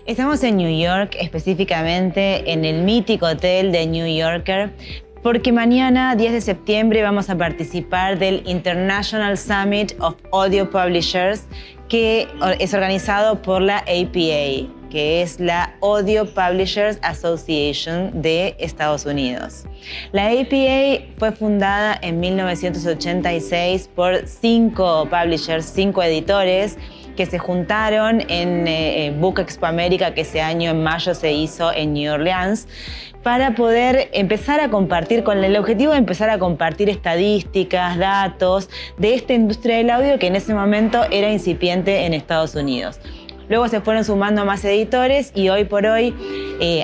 Estamos en New York, específicamente en el mítico hotel de New Yorker, porque mañana, 10 de septiembre, vamos a participar del International Summit of Audio Publishers, que es organizado por la APA, que es la Audio Publishers Association de Estados Unidos. La APA fue fundada en 1986 por 5 publishers, 5 editores, que se juntaron en Book Expo América, que ese año en mayo se hizo en New Orleans, para poder empezar a compartir, con el objetivo de empezar a compartir estadísticas, datos de esta industria del audio que en ese momento era incipiente en Estados Unidos. Luego se fueron sumando más editores y hoy por hoy,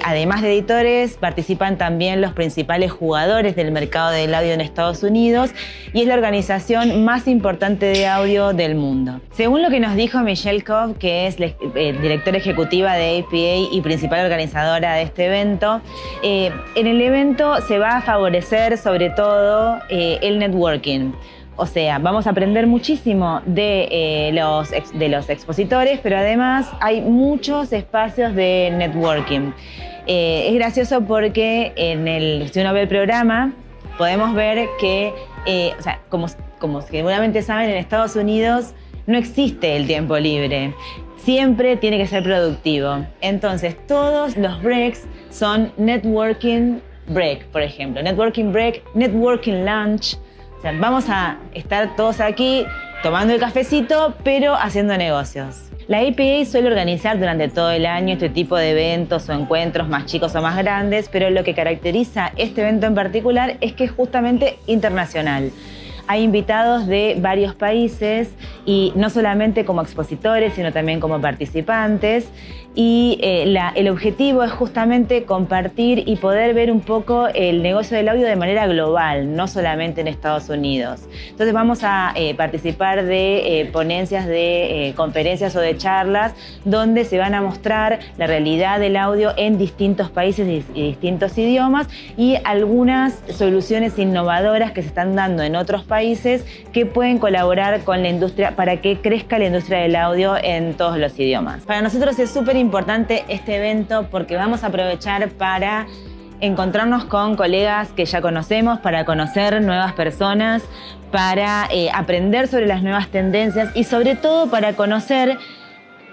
además de editores, participan también los principales jugadores del mercado del audio en Estados Unidos y es la organización más importante de audio del mundo. Según lo que nos dijo Michelle Cobb, que es directora ejecutiva de APA y principal organizadora de este evento, en el evento se va a favorecer sobre todo el networking. O sea, vamos a aprender muchísimo de los expositores, pero además hay muchos espacios de networking. Es gracioso porque si uno ve el programa, podemos ver que, como seguramente saben, en Estados Unidos no existe el tiempo libre. Siempre tiene que ser productivo. Entonces, todos los breaks son networking break, por ejemplo. Networking break, networking lunch. O sea, vamos a estar todos aquí tomando el cafecito, pero haciendo negocios. La APA suele organizar durante todo el año este tipo de eventos o encuentros más chicos o más grandes, pero lo que caracteriza este evento en particular es que es justamente internacional. Hay invitados de varios países y no solamente como expositores, sino también como participantes. Y el objetivo es justamente compartir y poder ver un poco el negocio del audio de manera global, no solamente en Estados Unidos. Entonces vamos a participar de ponencias, de conferencias o de charlas donde se van a mostrar la realidad del audio en distintos países y distintos idiomas y algunas soluciones innovadoras que se están dando en otros países que pueden colaborar con la industria para que crezca la industria del audio en todos los idiomas. Para nosotros es súper importante este evento porque vamos a aprovechar para encontrarnos con colegas que ya conocemos, para conocer nuevas personas, para aprender sobre las nuevas tendencias y sobre todo para conocer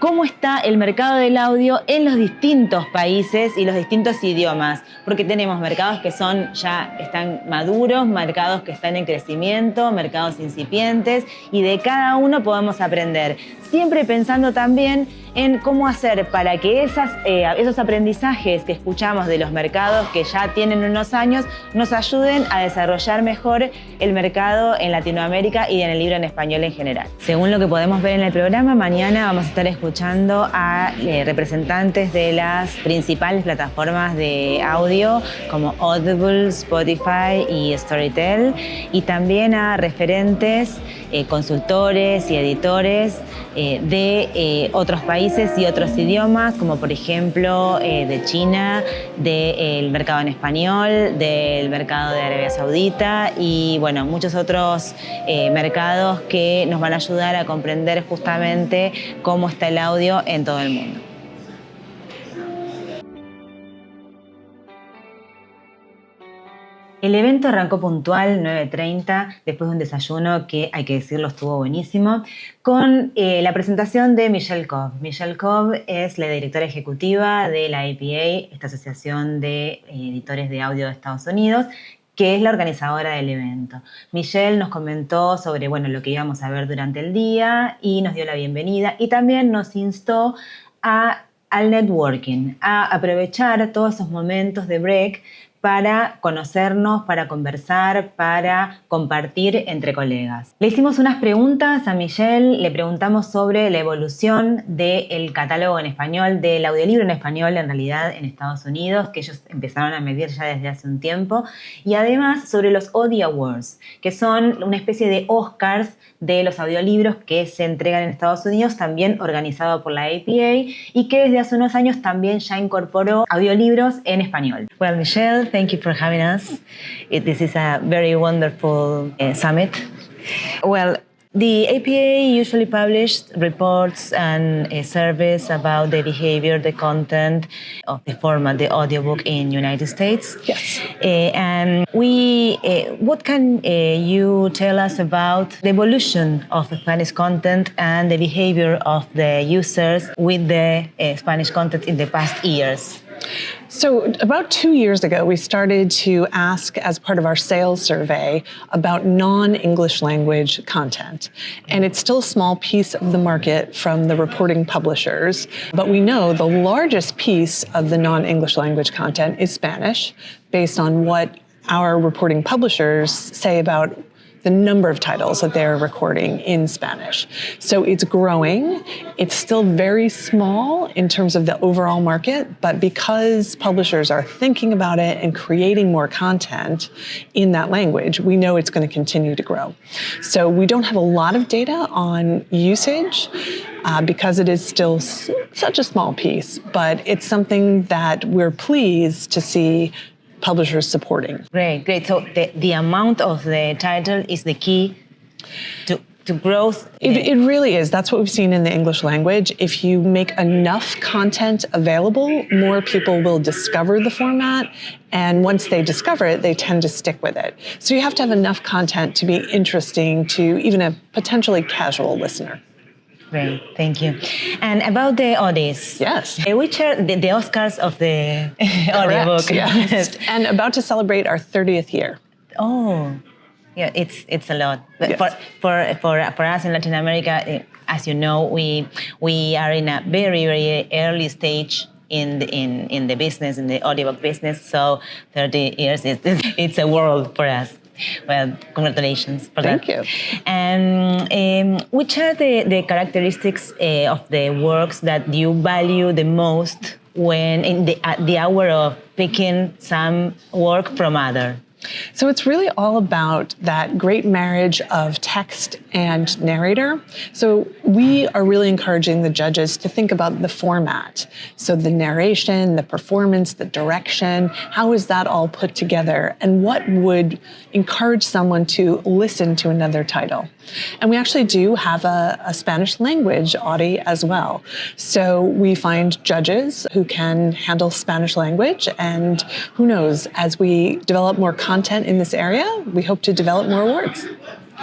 cómo está el mercado del audio en los distintos países y los distintos idiomas, porque tenemos mercados que están maduros, mercados que están en crecimiento, mercados incipientes, y de cada uno podemos aprender, siempre pensando también en cómo hacer para que esos aprendizajes que escuchamos de los mercados que ya tienen unos años nos ayuden a desarrollar mejor el mercado en Latinoamérica y en el libro en español en general. Según lo que podemos ver en el programa, mañana vamos a estar escuchando a representantes de las principales plataformas de audio como Audible, Spotify y Storytel, y también a referentes, consultores y editores de otros países y otros idiomas, como por ejemplo de China, del mercado en español, del mercado de Arabia Saudita y bueno, muchos otros mercados que nos van a ayudar a comprender justamente cómo está el audio en todo el mundo. El evento arrancó puntual, 9:30, después de un desayuno que, hay que decirlo, estuvo buenísimo, con la presentación de Michelle Cobb. Michelle Cobb es la directora ejecutiva de la APA, esta asociación de editores de audio de Estados Unidos, que es la organizadora del evento. Michelle nos comentó sobre lo que íbamos a ver durante el día y nos dio la bienvenida y también nos instó al networking, a aprovechar todos esos momentos de break para conocernos, para conversar, para compartir entre colegas. Le hicimos unas preguntas a Michelle, le preguntamos sobre la evolución del catálogo en español, del audiolibro en español en realidad en Estados Unidos, que ellos empezaron a medir ya desde hace un tiempo, y además sobre los Audie Awards, que son una especie de Oscars de los audiolibros que se entregan en Estados Unidos, también organizado por la APA, y que desde hace unos años también ya incorporó audiolibros en español. Well, Michelle, thank you for having us. This is a very wonderful summit. Well, The APA usually publishes reports and surveys about the behavior, the content of the format, the audiobook in United States. Yes. And what can you tell us about the evolution of Spanish content and the behavior of the users with the Spanish content in the past years? So about 2 years ago, we started to ask, as part of our sales survey, about non-English language content. And it's still a small piece of the market from the reporting publishers, but we know the largest piece of the non-English language content is Spanish, based on what our reporting publishers say about the number of titles that they're recording in Spanish. So it's growing. It's still very small in terms of the overall market, but because publishers are thinking about it and creating more content in that language, we know it's going to continue to grow. So we don't have a lot of data on usage because it is still such a small piece, but it's something that we're pleased to see publishers supporting. Great, great. So the amount of the title is the key to growth? It really is. That's what we've seen in the English language. If you make enough content available, more people will discover the format. And once they discover it, they tend to stick with it. So you have to have enough content to be interesting to even a potentially casual listener. Great, thank you. And about the Audies. Yes. Which are the Oscars of the audiobook? Yes. And about to celebrate our 30th year. Oh, yeah, it's a lot. But Yes. for us in Latin America, as you know, we are in a very, very early stage in the business, in the audiobook business. So 30 years, it's a world for us. Well, congratulations for that. Thank you. And which are the characteristics of the works that you value the most when at the hour of picking some work from other? So it's really all about that great marriage of text and narrator. So we are really encouraging the judges to think about the format. So the narration, the performance, the direction, how is that all put together? And what would encourage someone to listen to another title? And we actually do have a Spanish language Audie as well. So we find judges who can handle Spanish language, and who knows, as we develop more content in this area, we hope to develop more awards.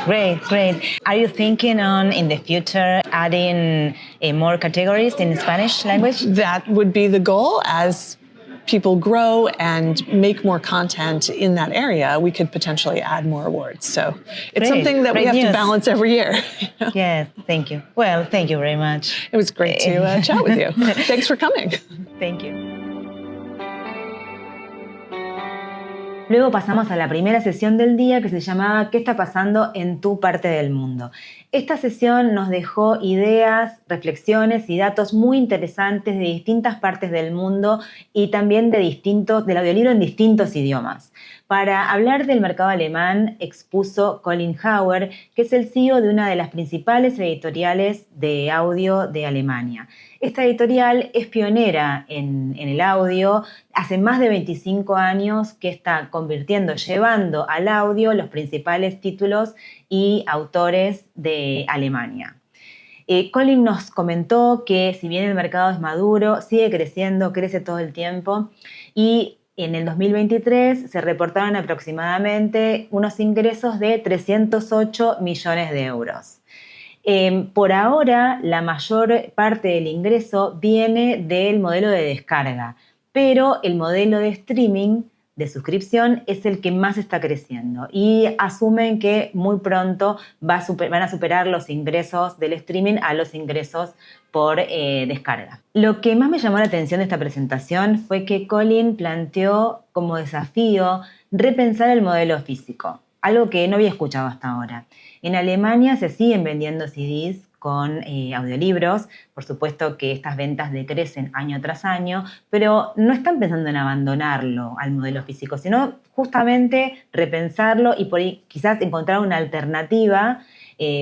Great, great. Are you thinking on, in the future, adding more categories in Spanish language? That would be the goal. As people grow and make more content in that area, we could potentially add more awards. So it's something that we have to balance every year. You know? Yes, thank you. Well, thank you very much. It was great to chat with you. Thanks for coming. Thank you. Luego pasamos a la primera sesión del día, que se llamaba ¿Qué está pasando en tu parte del mundo? Esta sesión nos dejó ideas, reflexiones y datos muy interesantes de distintas partes del mundo y también del audiolibro en distintos idiomas. Para hablar del mercado alemán expuso Colin Hauer, que es el CEO de una de las principales editoriales de audio de Alemania. Esta editorial es pionera en el audio. Hace más de 25 años que está llevando al audio los principales títulos y autores de Alemania. Colin nos comentó que si bien el mercado es maduro, sigue creciendo, crece todo el tiempo, y en el 2023 se reportaron aproximadamente unos ingresos de 308 millones de euros. Por ahora, la mayor parte del ingreso viene del modelo de descarga, pero el modelo de streaming, de suscripción, es el que más está creciendo, y asumen que muy pronto van a superar los ingresos del streaming a los ingresos por descarga. Lo que más me llamó la atención de esta presentación fue que Colin planteó como desafío repensar el modelo físico, algo que no había escuchado hasta ahora. En Alemania se siguen vendiendo CDs con audiolibros. Por supuesto que estas ventas decrecen año tras año, pero no están pensando en abandonarlo al modelo físico, sino justamente repensarlo y por ahí quizás encontrar una alternativa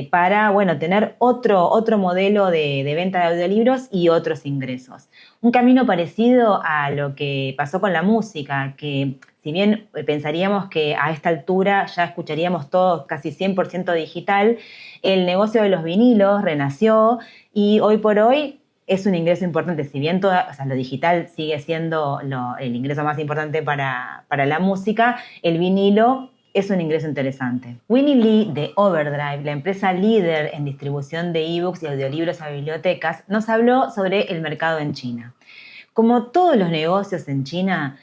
para tener otro modelo de venta de audiolibros y otros ingresos. Un camino parecido a lo que pasó con la música, que si bien pensaríamos que a esta altura ya escucharíamos todo casi 100% digital, el negocio de los vinilos renació y hoy por hoy es un ingreso importante. Si bien lo digital sigue siendo el ingreso más importante para la música, el vinilo es un ingreso interesante. Winnie Lee de Overdrive, la empresa líder en distribución de ebooks y audiolibros a bibliotecas, nos habló sobre el mercado en China. Como todos los negocios en China,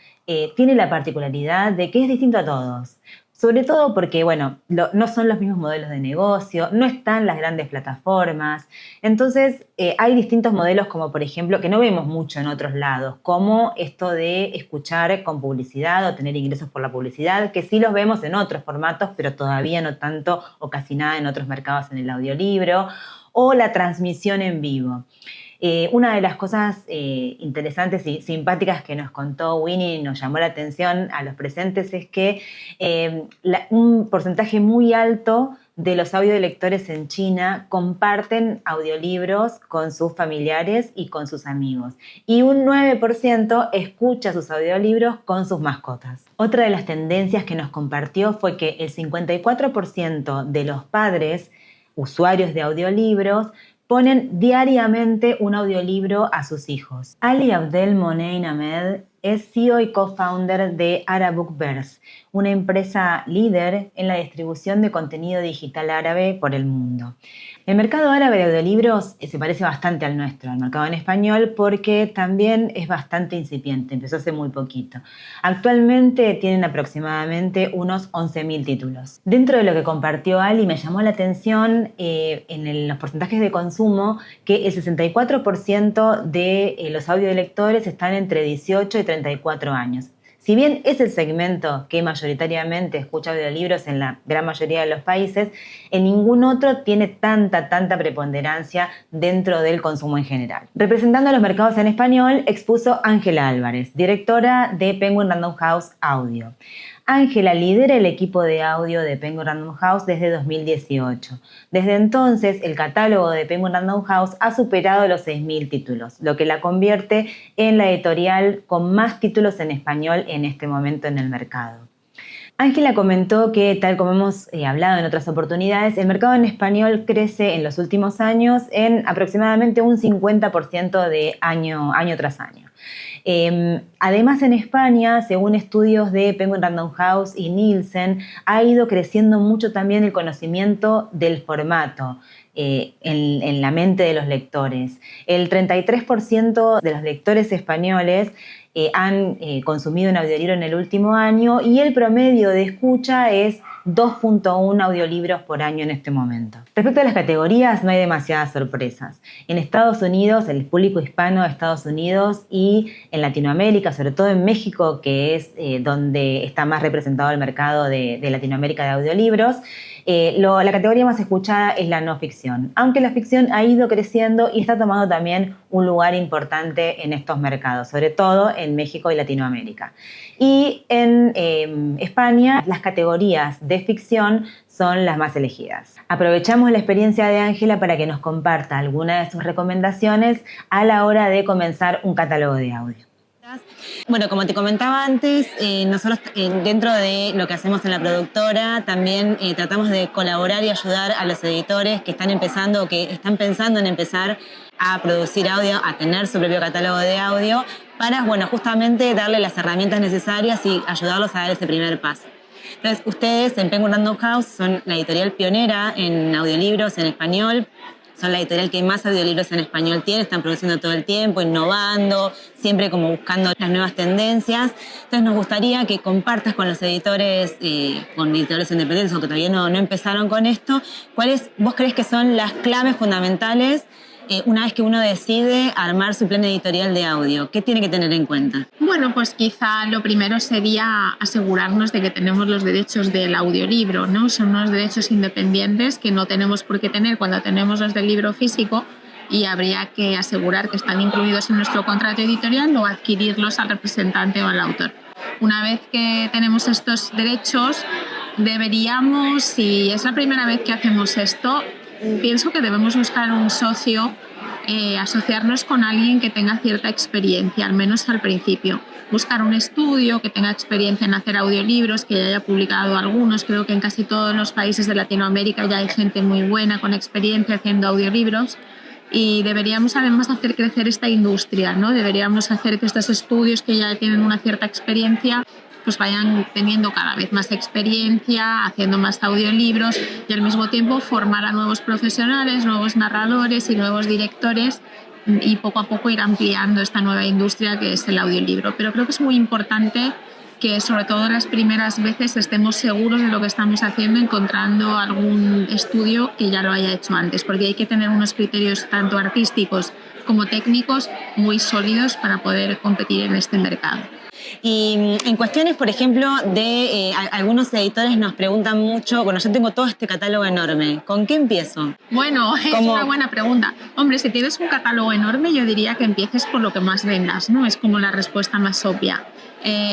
tiene la particularidad de que es distinto a todos. Sobre todo porque, bueno, no son los mismos modelos de negocio, no están las grandes plataformas. Entonces, hay distintos modelos como, por ejemplo, que no vemos mucho en otros lados, como esto de escuchar con publicidad o tener ingresos por la publicidad, que sí los vemos en otros formatos, pero todavía no tanto o casi nada en otros mercados en el audiolibro, o la transmisión en vivo. Una de las cosas interesantes y simpáticas que nos contó Winnie y nos llamó la atención a los presentes es que un porcentaje muy alto de los audiolectores en China comparten audiolibros con sus familiares y con sus amigos. Y un 9% escucha sus audiolibros con sus mascotas. Otra de las tendencias que nos compartió fue que el 54% de los padres usuarios de audiolibros ponen diariamente un audiolibro a sus hijos. Ali Abdel Monein Ahmed es CEO y co-founder de Arabookverse, una empresa líder en la distribución de contenido digital árabe por el mundo. El mercado árabe de audiolibros se parece bastante al nuestro, al mercado en español, porque también es bastante incipiente, empezó hace muy poquito. Actualmente tienen aproximadamente unos 11.000 títulos. Dentro de lo que compartió Ali, me llamó la atención en los porcentajes de consumo que el 64% de los audiolectores están entre 18 y 34 años. Si bien es el segmento que mayoritariamente escucha audiolibros en la gran mayoría de los países, en ningún otro tiene tanta preponderancia dentro del consumo en general. Representando a los mercados en español, expuso Ángela Álvarez, directora de Penguin Random House Audio. Ángela lidera el equipo de audio de Penguin Random House desde 2018. Desde entonces, el catálogo de Penguin Random House ha superado los 6.000 títulos, lo que la convierte en la editorial con más títulos en español en este momento en el mercado. Ángela comentó que, tal como hemos hablado en otras oportunidades, el mercado en español crece en los últimos años en aproximadamente un 50% de año tras año. Además, en España, según estudios de Penguin Random House y Nielsen, ha ido creciendo mucho también el conocimiento del formato en la mente de los lectores. El 33% de los lectores españoles han consumido un audiolibro en el último año y el promedio de escucha es 2.1 audiolibros por año en este momento. Respecto a las categorías, no hay demasiadas sorpresas. En Estados Unidos, el público hispano de Estados Unidos y en Latinoamérica, sobre todo en México, que es donde está más representado el mercado de Latinoamérica de audiolibros, la categoría más escuchada es la no ficción, aunque la ficción ha ido creciendo y está tomando también un lugar importante en estos mercados, sobre todo en México y Latinoamérica. Y en España, las categorías de ficción son las más elegidas. Aprovechamos la experiencia de Ángela para que nos comparta alguna de sus recomendaciones a la hora de comenzar un catálogo de audio. Bueno, como te comentaba antes, nosotros dentro de lo que hacemos en la productora también tratamos de colaborar y ayudar a los editores que están empezando o que están pensando en empezar a producir audio, a tener su propio catálogo de audio para, bueno, justamente darle las herramientas necesarias y ayudarlos a dar ese primer paso. Entonces, ustedes en Penguin Random House son la editorial pionera en audiolibros en español. Son la editorial que más audiolibros en español tiene, están produciendo todo el tiempo, innovando, siempre como buscando las nuevas tendencias. Entonces nos gustaría que compartas con los editores, con editores independientes o que todavía no empezaron con esto, ¿cuáles vos crees que son las claves fundamentales una vez que uno decide armar su plan editorial de audio? ¿Qué tiene que tener en cuenta? Bueno, pues quizá lo primero sería asegurarnos de que tenemos los derechos del audiolibro, ¿no? Son unos derechos independientes que no tenemos por qué tener cuando tenemos los del libro físico y habría que asegurar que están incluidos en nuestro contrato editorial o adquirirlos al representante o al autor. Una vez que tenemos estos derechos, deberíamos, si es la primera vez que hacemos esto, pienso que debemos buscar un socio asociarnos con alguien que tenga cierta experiencia, al menos al principio. Buscar un estudio que tenga experiencia en hacer audiolibros, que ya haya publicado algunos. Creo que en casi todos los países de Latinoamérica ya hay gente muy buena con experiencia haciendo audiolibros. Y deberíamos además hacer crecer esta industria, ¿no? Deberíamos hacer que estos estudios que ya tienen una cierta experiencia pues vayan teniendo cada vez más experiencia, haciendo más audiolibros y al mismo tiempo formar a nuevos profesionales, nuevos narradores y nuevos directores y poco a poco ir ampliando esta nueva industria que es el audiolibro. Pero creo que es muy importante que sobre todo las primeras veces estemos seguros de lo que estamos haciendo, encontrando algún estudio que ya lo haya hecho antes, porque hay que tener unos criterios tanto artísticos como técnicos muy sólidos para poder competir en este mercado. Y en cuestiones, por ejemplo, de algunos editores nos preguntan mucho, bueno, yo tengo todo este catálogo enorme, ¿con qué empiezo? Bueno, es una buena pregunta. Hombre, si tienes un catálogo enorme, yo diría que empieces por lo que más vendas, ¿no? Es como la respuesta más obvia.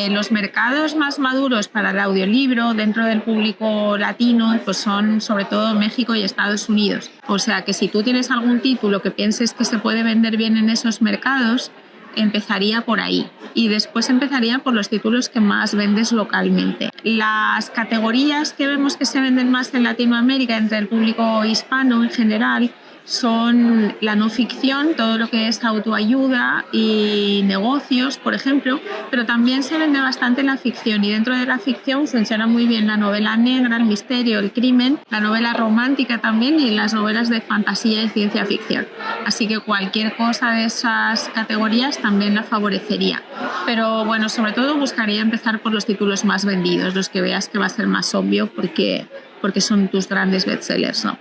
Los mercados más maduros para el audiolibro dentro del público latino pues son sobre todo México y Estados Unidos. O sea que si tú tienes algún título que pienses que se puede vender bien en esos mercados, empezaría por ahí y después empezaría por los títulos que más vendes localmente. Las categorías que vemos que se venden más en Latinoamérica entre el público hispano en general son la no ficción, todo lo que es autoayuda y negocios, por ejemplo, pero también se vende bastante la ficción y dentro de la ficción funciona muy bien la novela negra, el misterio, el crimen, la novela romántica también y las novelas de fantasía y ciencia ficción. Así que cualquier cosa de esas categorías también la favorecería. Pero bueno, sobre todo buscaría empezar por los títulos más vendidos, los que veas que va a ser más obvio porque son tus grandes bestsellers, ¿no?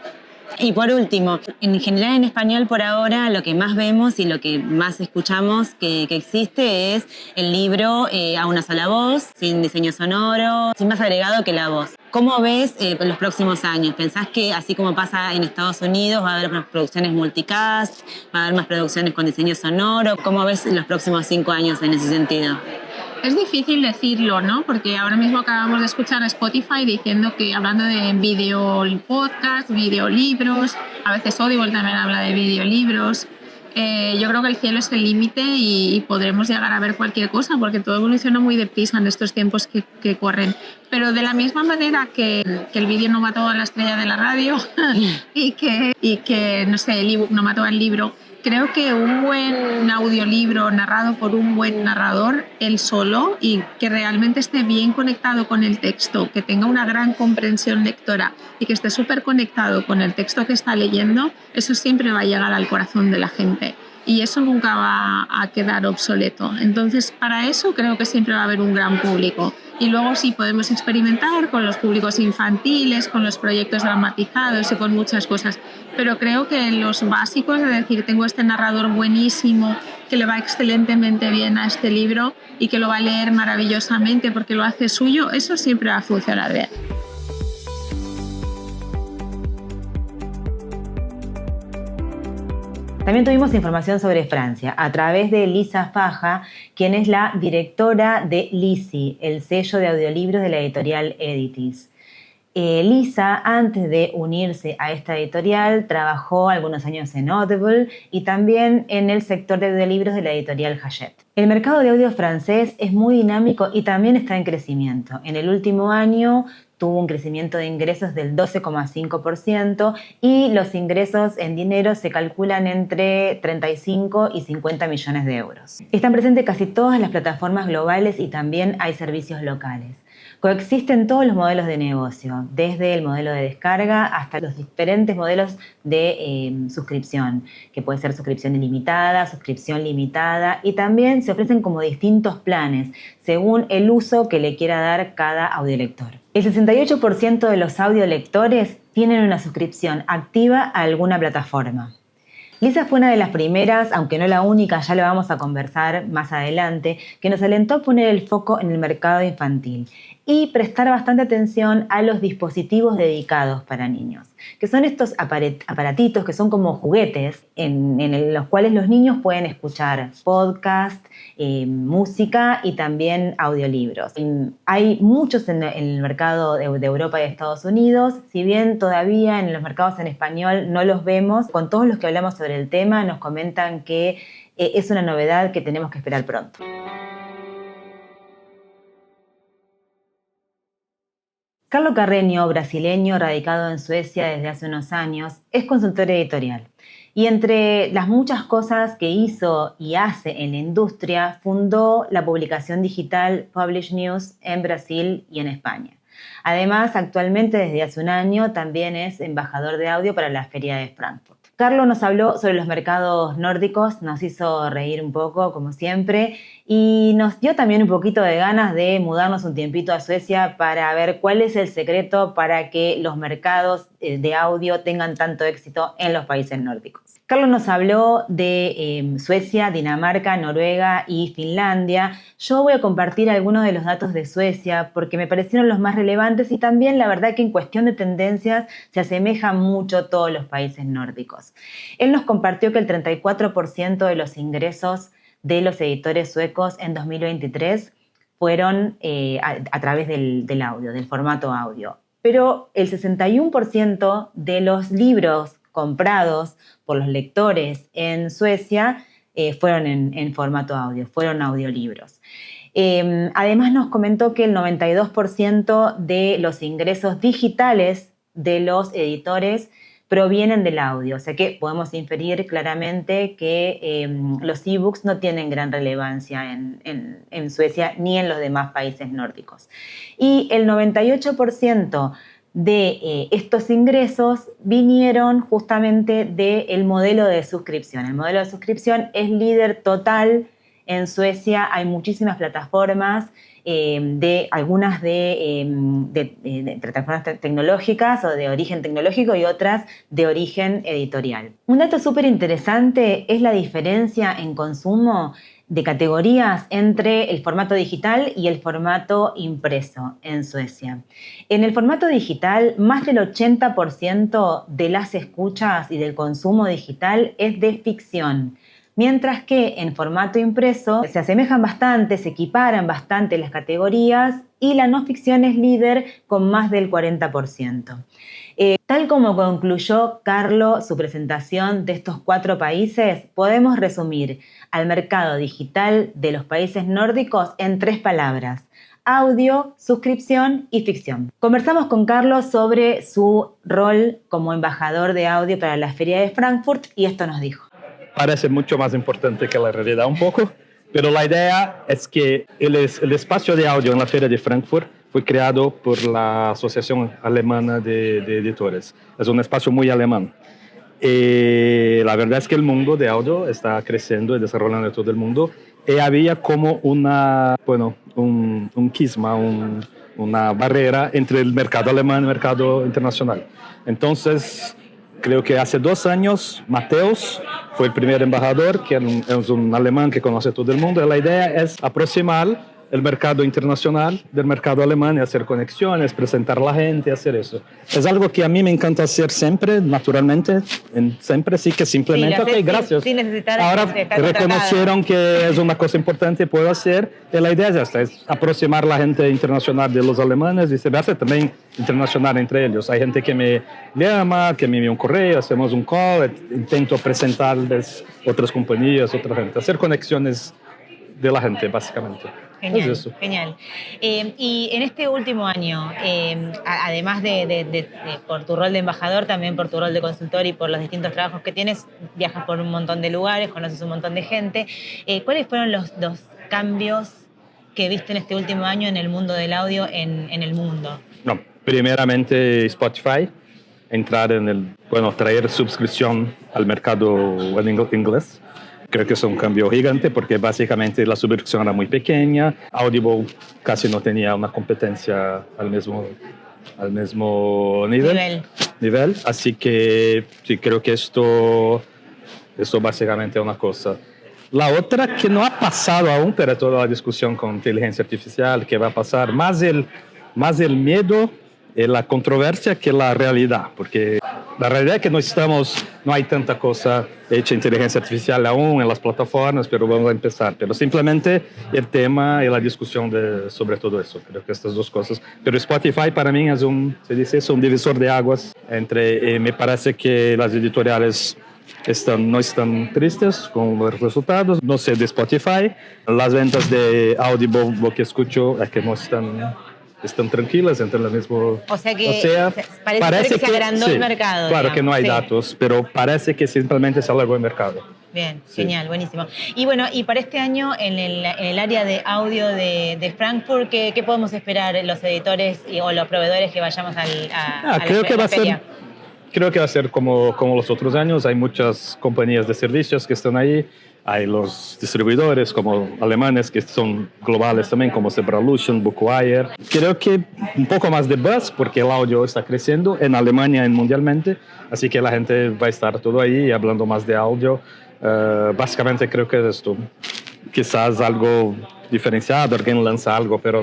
Y por último, en general en español por ahora lo que más vemos y lo que más escuchamos que existe es el libro a una sola voz, sin diseño sonoro, sin más agregado que la voz. ¿Cómo ves los próximos años? ¿Pensás que así como pasa en Estados Unidos va a haber más producciones multicast, va a haber más producciones con diseño sonoro? ¿Cómo ves los próximos 5 años en ese sentido? Es difícil decirlo, ¿no? Porque ahora mismo acabamos de escuchar a Spotify diciendo que hablando de video podcast, videolibros, a veces Audible también habla de videolibros. Yo creo que el cielo es el límite y podremos llegar a ver cualquier cosa porque todo evoluciona muy deprisa en estos tiempos que corren. Pero de la misma manera que el vídeo no mató a la estrella de la radio y que no sé, el ebook no mató al libro, creo que un buen audiolibro narrado por un buen narrador, él solo, y que realmente esté bien conectado con el texto, que tenga una gran comprensión lectora y que esté súper conectado con el texto que está leyendo, eso siempre va a llegar al corazón de la gente. Y eso nunca va a quedar obsoleto. Entonces, para eso creo que siempre va a haber un gran público. Y luego sí podemos experimentar con los públicos infantiles, con los proyectos dramatizados y con muchas cosas. Pero creo que los básicos, es decir, tengo este narrador buenísimo que le va excelentemente bien a este libro y que lo va a leer maravillosamente porque lo hace suyo, eso siempre va a funcionar bien. También tuvimos información sobre Francia a través de Lisa Faja, quien es la directora de Lizzie, el sello de audiolibros de la editorial Editis. Lisa, antes de unirse a esta editorial, trabajó algunos años en Audible y también en el sector de audiolibros de la editorial Hachette. El mercado de audio francés es muy dinámico y también está en crecimiento. En el último año tuvo un crecimiento de ingresos del 12,5% y los ingresos en dinero se calculan entre 35 y 50 millones de euros. Están presentes casi todas las plataformas globales y también hay servicios locales. Coexisten todos los modelos de negocio, desde el modelo de descarga hasta los diferentes modelos de suscripción, que puede ser suscripción ilimitada, suscripción limitada, y también se ofrecen como distintos planes según el uso que le quiera dar cada audiolector. El 68% de los audiolectores tienen una suscripción activa a alguna plataforma. Lisa fue una de las primeras, aunque no la única, ya lo vamos a conversar más adelante, que nos alentó a poner el foco en el mercado infantil y prestar bastante atención a los dispositivos dedicados para niños, que son estos aparatitos que son como juguetes en los cuales los niños pueden escuchar podcast, música y también audiolibros. Hay muchos en el mercado de Europa y de Estados Unidos, si bien todavía en los mercados en español no los vemos. Con todos los que hablamos sobre el tema nos comentan que es una novedad que tenemos que esperar pronto. Carlo Carreño, brasileño radicado en Suecia desde hace unos años, es consultor editorial. Y entre las muchas cosas que hizo y hace en la industria, fundó la publicación digital Publish News en Brasil y en España. Además, actualmente desde hace un año también es embajador de audio para la Feria de Frankfurt. Carlos nos habló sobre los mercados nórdicos, nos hizo reír un poco, como siempre, y nos dio también un poquito de ganas de mudarnos un tiempito a Suecia para ver cuál es el secreto para que los mercados de audio tengan tanto éxito en los países nórdicos. Carlos nos habló de Suecia, Dinamarca, Noruega y Finlandia. Yo voy a compartir algunos de los datos de Suecia porque me parecieron los más relevantes y también la verdad que en cuestión de tendencias se asemejan mucho todos los países nórdicos. Él nos compartió que el 34% de los ingresos de los editores suecos en 2023 fueron a través del audio, del formato audio. Pero el 61% de los libros comprados por los lectores en Suecia fueron en formato audio, fueron audiolibros. Además nos comentó que el 92% de los ingresos digitales de los editores provienen del audio, o sea que podemos inferir claramente que los ebooks no tienen gran relevancia en Suecia ni en los demás países nórdicos. Y el 98% de estos ingresos vinieron justamente del modelo de suscripción. El modelo de suscripción es líder total en Suecia, hay muchísimas plataformas, algunas de plataformas tecnológicas o de origen tecnológico y otras de origen editorial. Un dato súper interesante es la diferencia en consumo de categorías entre el formato digital y el formato impreso en Suecia. En el formato digital, más del 80% de las escuchas y del consumo digital es de ficción, mientras que en formato impreso se asemejan bastante, se equiparan bastante las categorías y la no ficción es líder con más del 40%. Tal como concluyó Carlo su presentación de estos 4 países, podemos resumir al mercado digital de los países nórdicos en 3 palabras: audio, suscripción y ficción. Conversamos con Carlo sobre su rol como embajador de audio para la Feria de Frankfurt y esto nos dijo. Parece mucho más importante que la realidad un poco, pero la idea es que el espacio de audio en la Feria de Frankfurt fue creado por la Asociación Alemana de Editores. Es un espacio muy alemán. La verdad es que el mundo de audio está creciendo y desarrollando en todo el mundo. Y había como un quisma, una barrera entre el mercado alemán y el mercado internacional. Entonces, creo que hace 2 años, Mateus fue el primer embajador, que es un alemán que conoce todo el mundo. Y la idea es aproximar el mercado internacional del mercado alemán y hacer conexiones, presentar a la gente, hacer eso. Es algo que a mí me encanta hacer siempre, naturalmente, siempre sí que simplemente, sí, gracias. Sin necesitar ahora reconocieron que es una cosa importante, puedo hacer, y la idea es esta, es aproximar la gente internacional de los alemanes y viceversa, también internacional entre ellos. Hay gente que me llama, que me envía un correo, hacemos un call, intento presentarles otras compañías, otra gente, hacer conexiones de la gente, básicamente. Genial, es eso. Genial. Y en este último año, además de por tu rol de embajador, también por tu rol de consultor y por los distintos trabajos que tienes, viajas por un montón de lugares, conoces un montón de gente. ¿Cuáles fueron los cambios que viste en este último año en el mundo del audio en el mundo? No, primeramente Spotify, entrar traer suscripción al mercado en inglés. Creo que es un cambio gigante porque básicamente la suscripción era muy pequeña. Audible casi no tenía una competencia al mismo nivel. Así que sí, creo que esto básicamente es una cosa. La otra que no ha pasado aún, pero toda la discusión con inteligencia artificial, que va a pasar, más más el miedo y la controversia que la realidad, porque la realidad es que no hay tanta cosa hecha inteligencia artificial aún en las plataformas, pero vamos a empezar. Pero simplemente el tema y la discusión sobre todo eso, creo que estas dos cosas. Pero Spotify para mí es un divisor de aguas me parece que las editoriales no están tristes con los resultados, no sé de Spotify, las ventas de Audible, lo que escucho es que no están tranquilas entre el mismo... O sea que parece que se agrandó el mercado. Claro, digamos, que no hay datos, pero parece que simplemente se alargó el mercado. Bien, genial, buenísimo. Y bueno, y para este año en el área de audio de Frankfurt, ¿qué podemos esperar los editores o los proveedores que vayamos a la feria? Creo que va a ser como los otros años. Hay muchas compañías de servicios que están ahí. Hay los distribuidores como alemanes que son globales también, como Zebralution, Bookwire. Creo que un poco más de buzz porque el audio está creciendo en Alemania y mundialmente. Así que la gente va a estar todo ahí hablando más de audio. Básicamente creo que es esto. Quizás algo diferenciado, alguien lanza algo, pero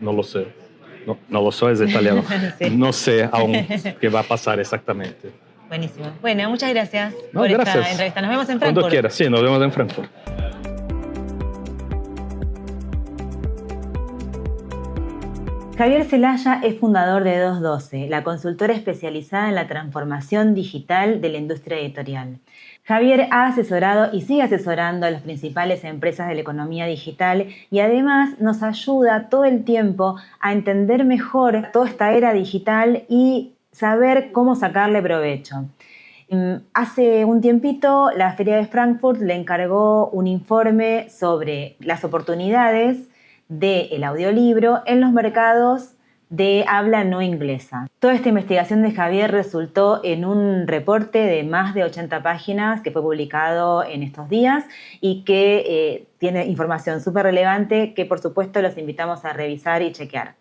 no lo sé. No lo soy, es italiano. Sí. No sé aún qué va a pasar exactamente. Buenísimo. Bueno, muchas gracias No, por gracias. esta entrevista. Nos vemos en Cuando Frankfurt. quieras, sí, nos vemos en Frankfurt. Javier Celaya es fundador de 212, la consultora especializada en la transformación digital de la industria editorial. Javier ha asesorado y sigue asesorando a las principales empresas de la economía digital y además nos ayuda todo el tiempo a entender mejor toda esta era digital y saber cómo sacarle provecho. Hace un tiempito la Feria de Frankfurt le encargó un informe sobre las oportunidades del audiolibro en los mercados de habla no inglesa. Toda esta investigación de Javier resultó en un reporte de más de 80 páginas que fue publicado en estos días y que tiene información súper relevante que por supuesto los invitamos a revisar y chequear.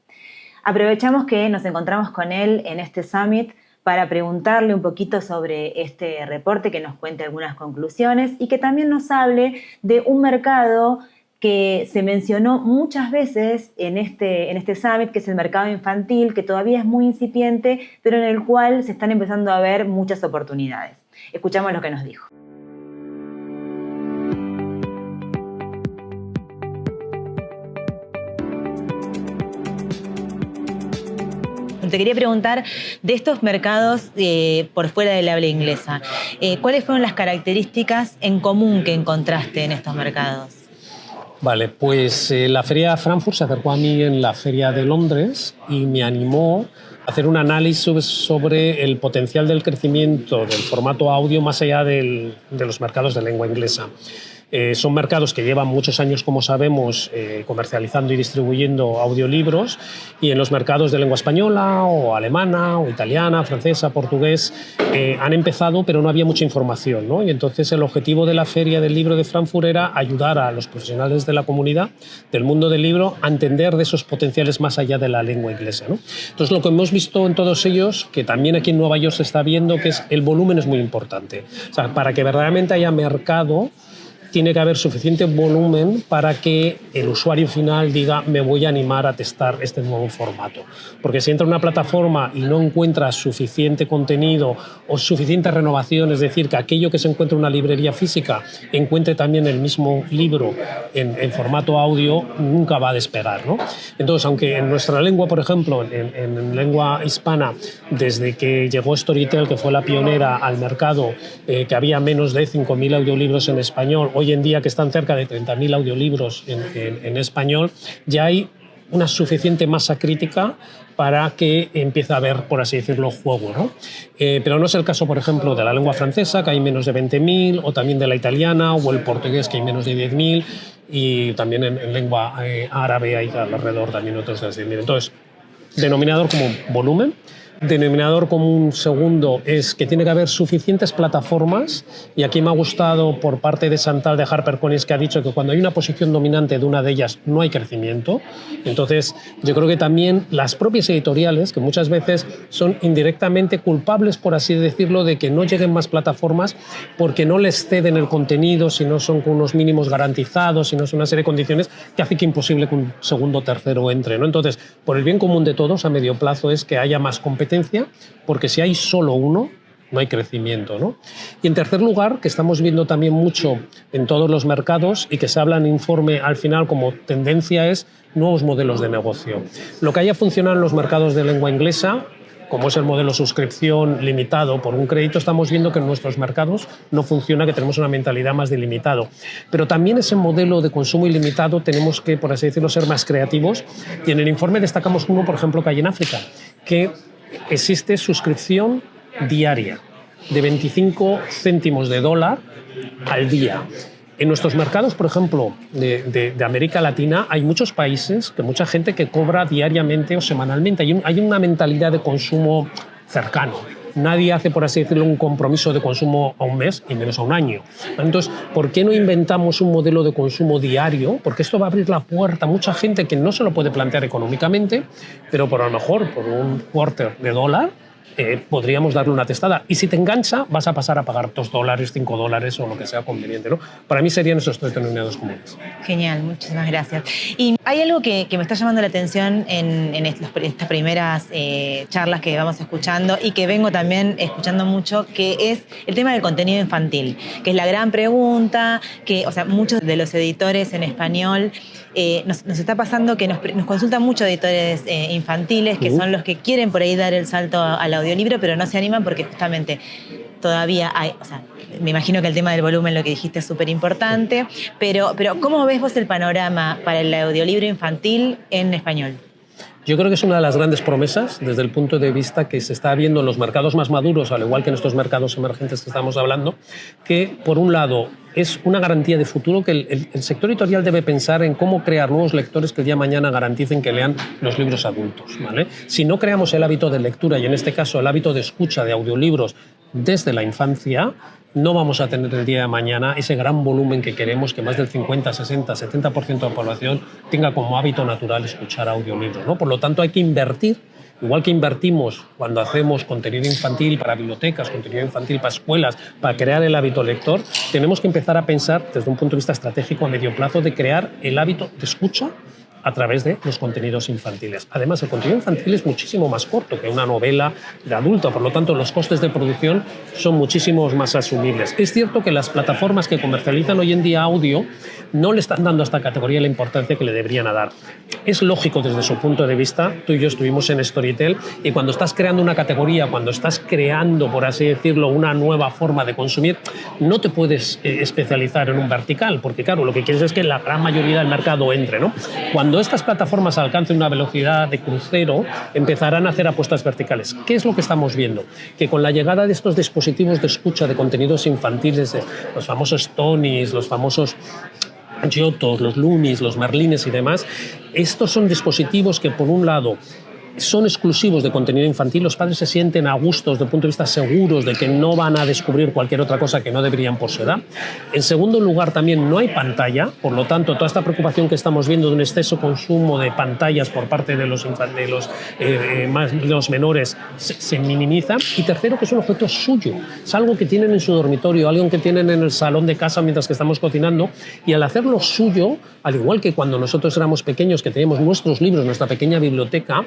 Aprovechamos que nos encontramos con él en este Summit para preguntarle un poquito sobre este reporte, que nos cuente algunas conclusiones y que también nos hable de un mercado que se mencionó muchas veces en este Summit, que es el mercado infantil, que todavía es muy incipiente, pero en el cual se están empezando a ver muchas oportunidades. Escuchamos lo que nos dijo. Te quería preguntar de estos mercados por fuera del habla inglesa, ¿cuáles fueron las características en común que encontraste en estos mercados? Vale, pues la Feria de Frankfurt se acercó a mí en la Feria de Londres y me animó a hacer un análisis sobre el potencial del crecimiento del formato audio más allá de los mercados de lengua inglesa. Son mercados que llevan muchos años, como sabemos, comercializando y distribuyendo audiolibros, y en los mercados de lengua española o alemana o italiana, francesa, portugués han empezado, pero no había mucha información, ¿no? Y entonces el objetivo de la Feria del Libro de Frankfurt era ayudar a los profesionales de la comunidad, del mundo del libro, a entender de esos potenciales más allá de la lengua inglesa, ¿no? Entonces lo que hemos visto en todos ellos, que también aquí en Nueva York se está viendo, que es el volumen es muy importante. O sea, para que verdaderamente haya mercado, tiene que haber suficiente volumen para que el usuario final diga me voy a animar a testar este nuevo formato. Porque si entra en una plataforma y no encuentra suficiente contenido o suficiente renovación, es decir, que aquello que se encuentra en una librería física encuentre también el mismo libro en formato audio, nunca va a despegar, ¿no? Entonces, aunque en nuestra lengua, por ejemplo, en lengua hispana, desde que llegó Storytel, que fue la pionera al mercado, que había menos de 5.000 audiolibros en español, hoy en día que están cerca de 30.000 audiolibros en español, ya hay una suficiente masa crítica para que empiece a haber, por así decirlo, juego, ¿no? Pero no es el caso, por ejemplo, de la lengua francesa, que hay menos de 20.000, o también de la italiana, o el portugués, que hay menos de 10.000, y también en lengua árabe hay alrededor también otros de 10.000. Entonces, denominador como volumen, Denominador común segundo es que tiene que haber suficientes plataformas, y aquí me ha gustado por parte de Chantal de HarperCollins, que ha dicho que cuando hay una posición dominante de una de ellas no hay crecimiento. Entonces yo creo que también las propias editoriales, que muchas veces son indirectamente culpables, por así decirlo, de que no lleguen más plataformas porque no les ceden el contenido, si no son con unos mínimos garantizados, si no son una serie de condiciones que hace que imposible que un segundo o tercero entre, ¿no? Entonces, por el bien común de todos, a medio plazo es que haya más competencia, porque si hay solo uno, no hay crecimiento, ¿no? Y en tercer lugar, que estamos viendo también mucho en todos los mercados y que se habla en informe al final como tendencia, es nuevos modelos de negocio. Lo que haya funcionado en los mercados de lengua inglesa, como es el modelo suscripción limitado por un crédito, estamos viendo que en nuestros mercados no funciona, que tenemos una mentalidad más de limitado. Pero también ese modelo de consumo ilimitado tenemos que, por así decirlo, ser más creativos. Y en el informe destacamos uno, por ejemplo, que hay en África, que existe suscripción diaria de 25 céntimos de dólar al día. En nuestros mercados, por ejemplo, de América Latina, hay muchos países, que mucha gente que cobra diariamente o semanalmente. Hay una mentalidad de consumo cercano. Nadie hace, por así decirlo, un compromiso de consumo a un mes y menos a un año. Entonces, ¿por qué no inventamos un modelo de consumo diario? Porque esto va a abrir la puerta a mucha gente que no se lo puede plantear económicamente, pero por a lo mejor por un quarter de dólar podríamos darle una testada. Y si te engancha, vas a pasar a pagar $2, $5 o lo que sea conveniente, ¿no? Para mí serían esos tres denominados comunes. Genial, muchísimas gracias. Y hay algo que me está llamando la atención en estas primeras charlas que vamos escuchando y que vengo también escuchando mucho, que es el tema del contenido infantil, que es la gran pregunta, que, o sea, muchos de los editores en español nos está pasando que nos consultan mucho editores infantiles, que son los que quieren por ahí dar el salto al audiolibro, pero no se animan porque justamente todavía hay, o sea, me imagino que el tema del volumen, lo que dijiste, es súper importante, pero ¿cómo ves vos el panorama para el audiolibro infantil en español? Yo creo que es una de las grandes promesas desde el punto de vista que se está viendo en los mercados más maduros, al igual que en estos mercados emergentes que estamos hablando, que por un lado es una garantía de futuro, que el sector editorial debe pensar en cómo crear nuevos lectores que el día de mañana garanticen que lean los libros adultos, ¿vale? Si no creamos el hábito de lectura y en este caso el hábito de escucha de audiolibros desde la infancia, no vamos a tener el día de mañana ese gran volumen que queremos, que más del 50, 60, 70% de la población tenga como hábito natural escuchar audiolibros, ¿no? Por lo tanto, hay que invertir, igual que invertimos cuando hacemos contenido infantil para bibliotecas, contenido infantil para escuelas, para crear el hábito lector, tenemos que empezar a pensar desde un punto de vista estratégico a medio plazo de crear el hábito de escucha a través de los contenidos infantiles. Además, el contenido infantil es muchísimo más corto que una novela de adulto, por lo tanto, los costes de producción son muchísimo más asumibles. Es cierto que las plataformas que comercializan hoy en día audio no le están dando a esta categoría la importancia que le deberían dar. Es lógico desde su punto de vista, tú y yo estuvimos en Storytel, y cuando estás creando una categoría, cuando estás creando, por así decirlo, una nueva forma de consumir, no te puedes especializar en un vertical, porque claro, lo que quieres es que la gran mayoría del mercado entre, ¿no? Cuando estas plataformas alcancen una velocidad de crucero, empezarán a hacer apuestas verticales. ¿Qué es lo que estamos viendo? Que con la llegada de estos dispositivos de escucha de contenidos infantiles, los famosos Tonys, los famosos Giottos, los Lumis, los Merlines y demás, estos son dispositivos que, por un lado, son exclusivos de contenido infantil, los padres se sienten a gusto desde el punto de vista seguros de que no van a descubrir cualquier otra cosa que no deberían por su edad. En segundo lugar, también no hay pantalla, por lo tanto, toda esta preocupación que estamos viendo de un exceso consumo de pantallas por parte de los menores se minimiza. Y tercero, que es un objeto suyo, es algo que tienen en su dormitorio, algo que tienen en el salón de casa mientras que estamos cocinando, y al hacerlo suyo, al igual que cuando nosotros éramos pequeños, que teníamos nuestros libros, nuestra pequeña biblioteca,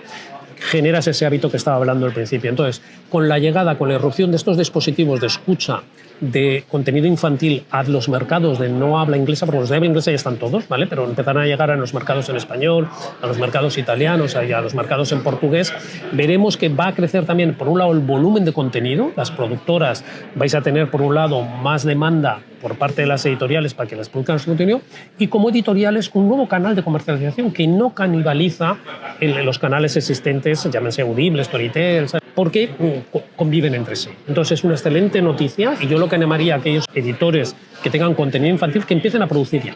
generas ese hábito que estaba hablando al principio. Entonces, con la llegada, con la irrupción de estos dispositivos de escucha de contenido infantil a los mercados de no habla inglesa, porque los de habla inglesa ya están todos, ¿vale? Pero empezarán a llegar a los mercados en español, a los mercados italianos, a los mercados en portugués, veremos que va a crecer también, por un lado, el volumen de contenido. Las productoras vais a tener, por un lado, más demanda por parte de las editoriales para que les produzcan su contenido, y como editoriales un nuevo canal de comercialización que no canibaliza los canales existentes, llámense Audible, Storytel, porque conviven entre sí. Entonces es una excelente noticia, y yo lo que animaría a aquellos editores que tengan contenido infantil que empiecen a producir ya.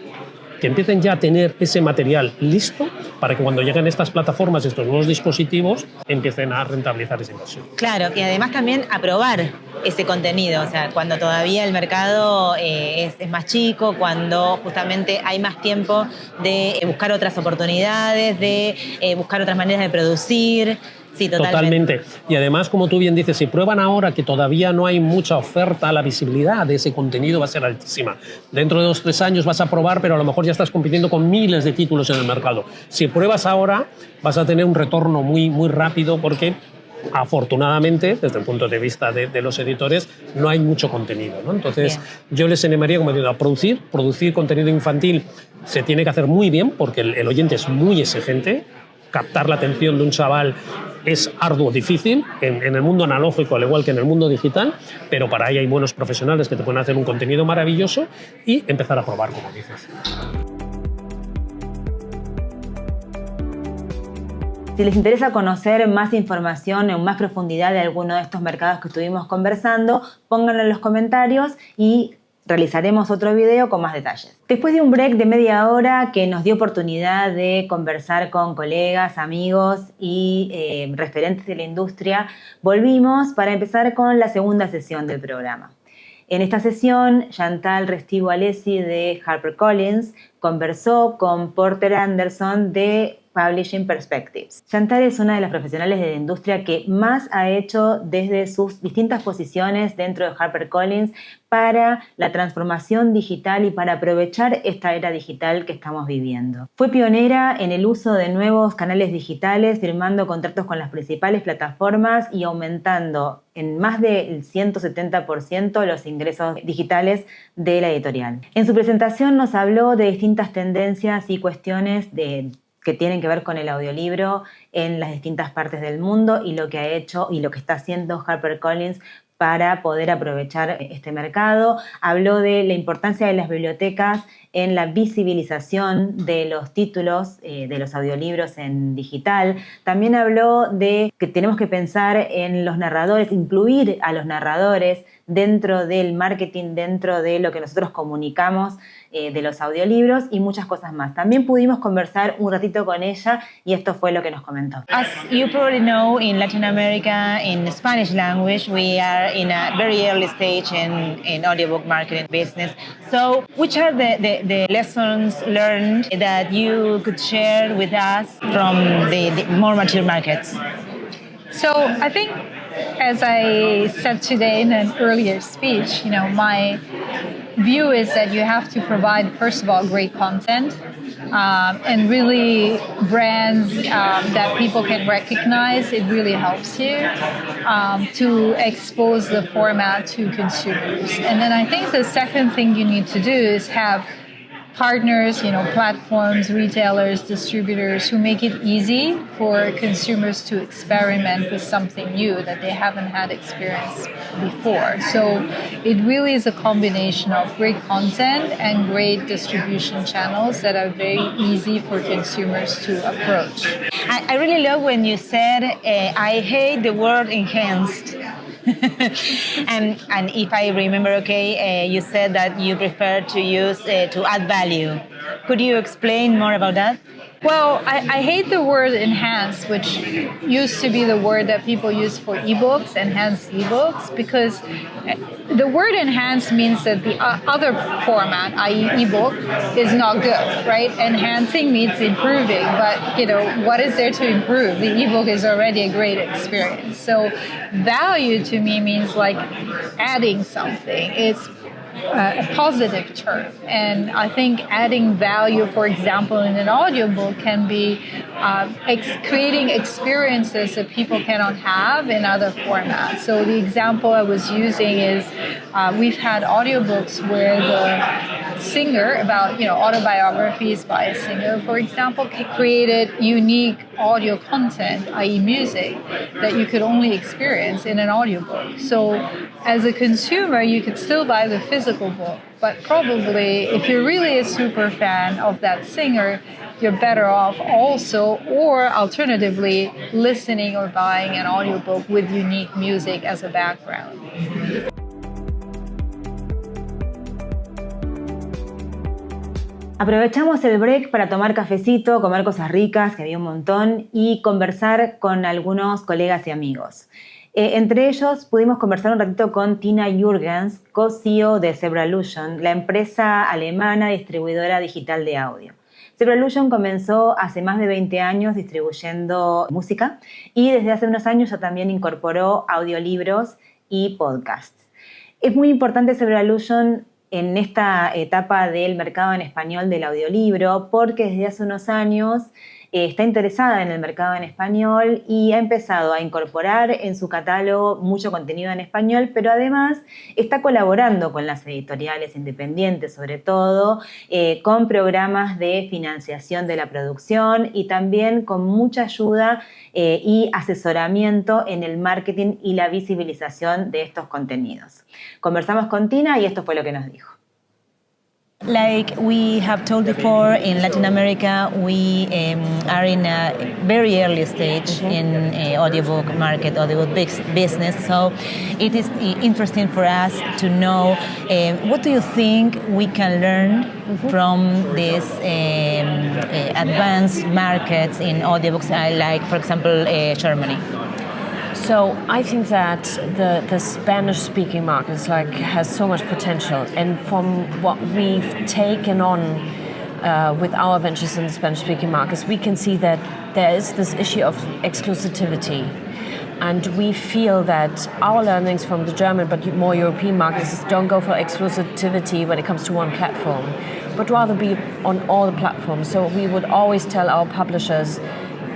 que empiecen ya a tener ese material listo para que cuando lleguen estas plataformas, estos nuevos dispositivos, empiecen a rentabilizar esa inversión. Claro, y además también aprobar ese contenido, o sea, cuando todavía el mercado es más chico, cuando justamente hay más tiempo de buscar otras oportunidades, de buscar otras maneras de producir. Sí, totalmente. Y además, como tú bien dices, si prueban ahora que todavía no hay mucha oferta, la visibilidad de ese contenido va a ser altísima. Dentro de 2 o 3 años vas a probar, pero a lo mejor ya estás compitiendo con miles de títulos en el mercado. Si pruebas ahora, vas a tener un retorno muy, muy rápido porque, afortunadamente, desde el punto de vista de los editores, no hay mucho contenido, ¿no? Entonces, yo les animaría, como digo, a producir contenido infantil. Se tiene que hacer muy bien porque el oyente es muy exigente. Captar la atención de un chaval es arduo, difícil, en el mundo analógico, al igual que en el mundo digital, pero para ello hay buenos profesionales que te pueden hacer un contenido maravilloso y empezar a probar, como dices. Si les interesa conocer más información en más profundidad de alguno de estos mercados que estuvimos conversando, pónganlo en los comentarios y realizaremos otro video con más detalles. Después de un break de media hora que nos dio oportunidad de conversar con colegas, amigos y referentes de la industria, volvimos para empezar con la segunda sesión del programa. En esta sesión, Chantal Restivo-Alessi de HarperCollins conversó con Porter Anderson de Publishing Perspectives. Chantal es una de las profesionales de la industria que más ha hecho desde sus distintas posiciones dentro de HarperCollins para la transformación digital y para aprovechar esta era digital que estamos viviendo. Fue pionera en el uso de nuevos canales digitales, firmando contratos con las principales plataformas y aumentando en más del 170% los ingresos digitales de la editorial. En su presentación nos habló de distintas tendencias y cuestiones que tienen que ver con el audiolibro en las distintas partes del mundo y lo que ha hecho y lo que está haciendo HarperCollins para poder aprovechar este mercado. Habló de la importancia de las bibliotecas en la visibilización de los títulos de los audiolibros en digital. También habló de que tenemos que pensar en los narradores, incluir a los narradores dentro del marketing, dentro de lo que nosotros comunicamos de los audiolibros y muchas cosas más. También pudimos conversar un ratito con ella y esto fue lo que nos comentó. As you probably know, in Latin America, in Spanish language, we are in a very early stage in audiobook marketing business. So, which are the lessons learned that you could share with us from the more mature markets? So, I think, as I said today in an earlier speech, my view is that you have to provide, first of all, great content and really brands that people can recognize. It really helps you to expose the format to consumers. And then I think the second thing you need to do is have partners, platforms, retailers, distributors who make it easy for consumers to experiment with something new that they haven't had experience before. So it really is a combination of great content and great distribution channels that are very easy for consumers to approach. I really love when you said, I hate the word enhanced. and if I remember okay, you said that you prefer to use to add value. Could you explain more about that? Well, I hate the word enhance, which used to be the word that people use for ebooks, enhanced ebooks, because the word enhance means that the other format, i.e. ebook, is not good, right? Enhancing means improving, but what is there to improve? The ebook is already a great experience. So value to me means like adding something. It's a positive term. And I think adding value, for example, in an audiobook can be creating experiences that people cannot have in other formats. So the example I was using is we've had audiobooks where the singer, about autobiographies by a singer, for example, created unique audio content, i.e. music, that you could only experience in an audiobook. So as a consumer, you could still buy the physical book, but probably if you're really a super fan of that singer, you're better off also, or alternatively, listening or buying an audiobook with unique music as a background. Aprovechamos el break para tomar cafecito, comer cosas ricas, que había un montón, y conversar con algunos colegas y amigos. Entre ellos pudimos conversar un ratito con Tina Jürgens, co-CEO de Zebralution, la empresa alemana distribuidora digital de audio. Zebralution comenzó hace más de 20 años distribuyendo música y desde hace unos años ya también incorporó audiolibros y podcasts. Es muy importante Zebralution en esta etapa del mercado en español del audiolibro porque desde hace unos años está interesada en el mercado en español y ha empezado a incorporar en su catálogo mucho contenido en español, pero además está colaborando con las editoriales independientes, sobre todo, con programas de financiación de la producción y también con mucha ayuda y asesoramiento en el marketing y la visibilización de estos contenidos. Conversamos con Tina y esto fue lo que nos dijo. Like we have told before, in Latin America, we are in a very early stage in audiobook market, audiobook business. So it is interesting for us to know what do you think we can learn from these advanced markets in audiobooks, like, for example, Germany. So I think that the Spanish-speaking markets has so much potential, and from what we've taken on with our ventures in the Spanish-speaking markets, we can see that there is this issue of exclusivity, and we feel that our learnings from the German but more European markets don't go for exclusivity when it comes to one platform, but rather be on all the platforms. So we would always tell our publishers,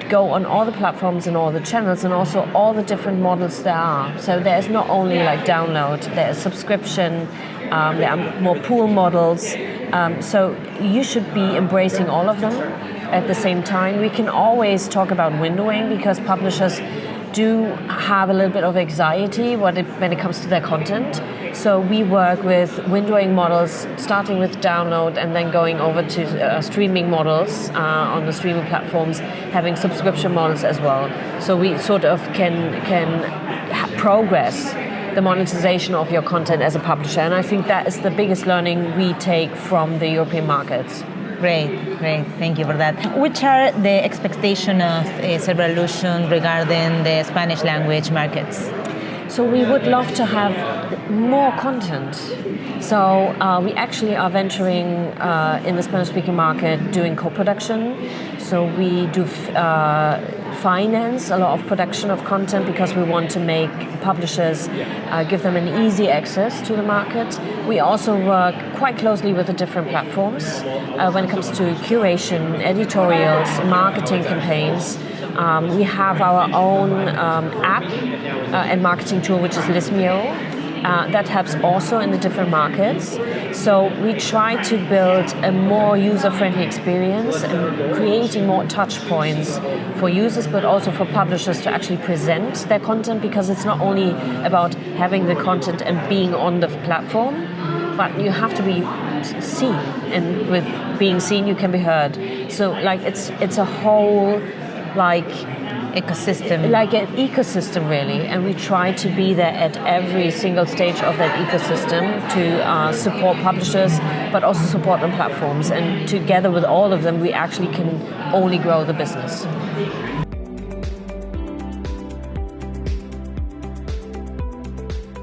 go on all the platforms and all the channels and also all the different models there are. So there's not only like download, there's subscription, there are more pool models. So you should be embracing all of them at the same time. We can always talk about windowing because publishers do have a little bit of anxiety when it comes to their content. So we work with windowing models, starting with download and then going over to streaming models on the streaming platforms, having subscription models as well. So we sort of can progress the monetization of your content as a publisher. And I think that is the biggest learning we take from the European markets. Great. Thank you for that. Which are the expectations of Zebralution regarding the Spanish language markets? So we would love to have more content. So we actually are venturing in the Spanish-speaking market doing co-production. So we do finance a lot of production of content because we want to make publishers give them an easy access to the market. We also work quite closely with the different platforms when it comes to curation, editorials, marketing campaigns. We have our own app and marketing tool, which is Lismio. That helps also in the different markets. So we try to build a more user-friendly experience and creating more touch points for users, but also for publishers to actually present their content, because it's not only about having the content and being on the platform, but you have to be seen, and with being seen you can be heard. So like it's a whole ecosystem. Like an ecosystem, really, and we try to be there at every single stage of that ecosystem to support publishers, but also support on platforms. And together with all of them, we actually can only grow the business.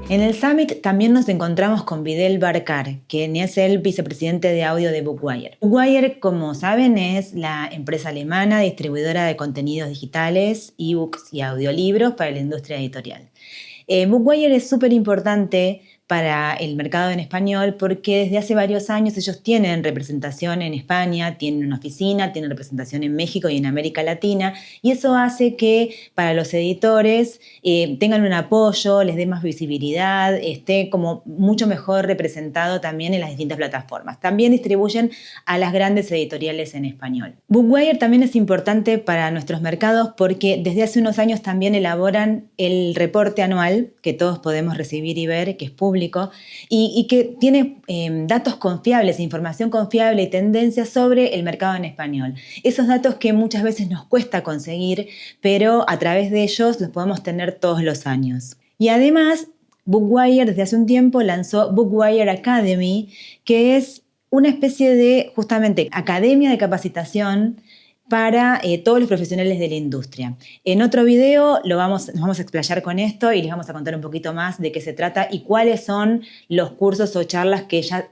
En el Summit también nos encontramos con Videl Barkar, quien es el vicepresidente de audio de Bookwire. Bookwire, como saben, es la empresa alemana distribuidora de contenidos digitales, ebooks y audiolibros para la industria editorial. Bookwire es súper importante para el mercado en español porque desde hace varios años ellos tienen representación en España, tienen una oficina, tienen representación en México y en América Latina, y eso hace que para los editores tengan un apoyo, les dé más visibilidad, esté como mucho mejor representado también en las distintas plataformas. También distribuyen a las grandes editoriales en español. Bookwire también es importante para nuestros mercados porque desde hace unos años también elaboran el reporte anual que todos podemos recibir y ver, que es público, y que tiene datos confiables, información confiable y tendencias sobre el mercado en español. Esos datos que muchas veces nos cuesta conseguir, pero a través de ellos los podemos tener todos los años. Y además, Bookwire desde hace un tiempo lanzó Bookwire Academy, que es una especie de, justamente, academia de capacitación para todos los profesionales de la industria. En otro video nos vamos a explayar con esto y les vamos a contar un poquito más de qué se trata y cuáles son los cursos o charlas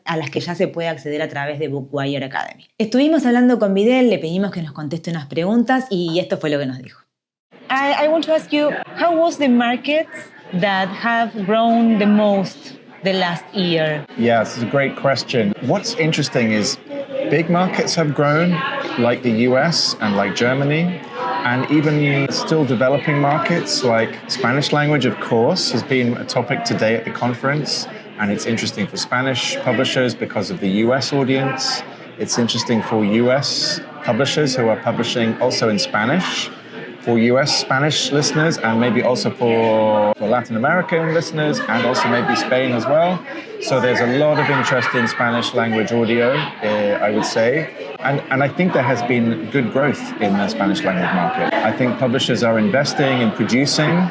a las que ya se puede acceder a través de Bookwire Academy. Estuvimos hablando con Videl, le pedimos que nos conteste unas preguntas y esto fue lo que nos dijo. I want to ask you, how was the markets that have grown the most the last year? Yeah, this is a great question. What's interesting is big markets have grown, like the US and like Germany, and even still developing markets like Spanish language, of course, has been a topic today at the conference, and it's interesting for Spanish publishers because of the US audience. It's interesting for US publishers who are publishing also in Spanish, for US Spanish listeners, and maybe also for Latin American listeners, and also maybe Spain as well. So there's a lot of interest in Spanish language audio, I would say. And I think there has been good growth in the Spanish language market. I think publishers are investing in producing,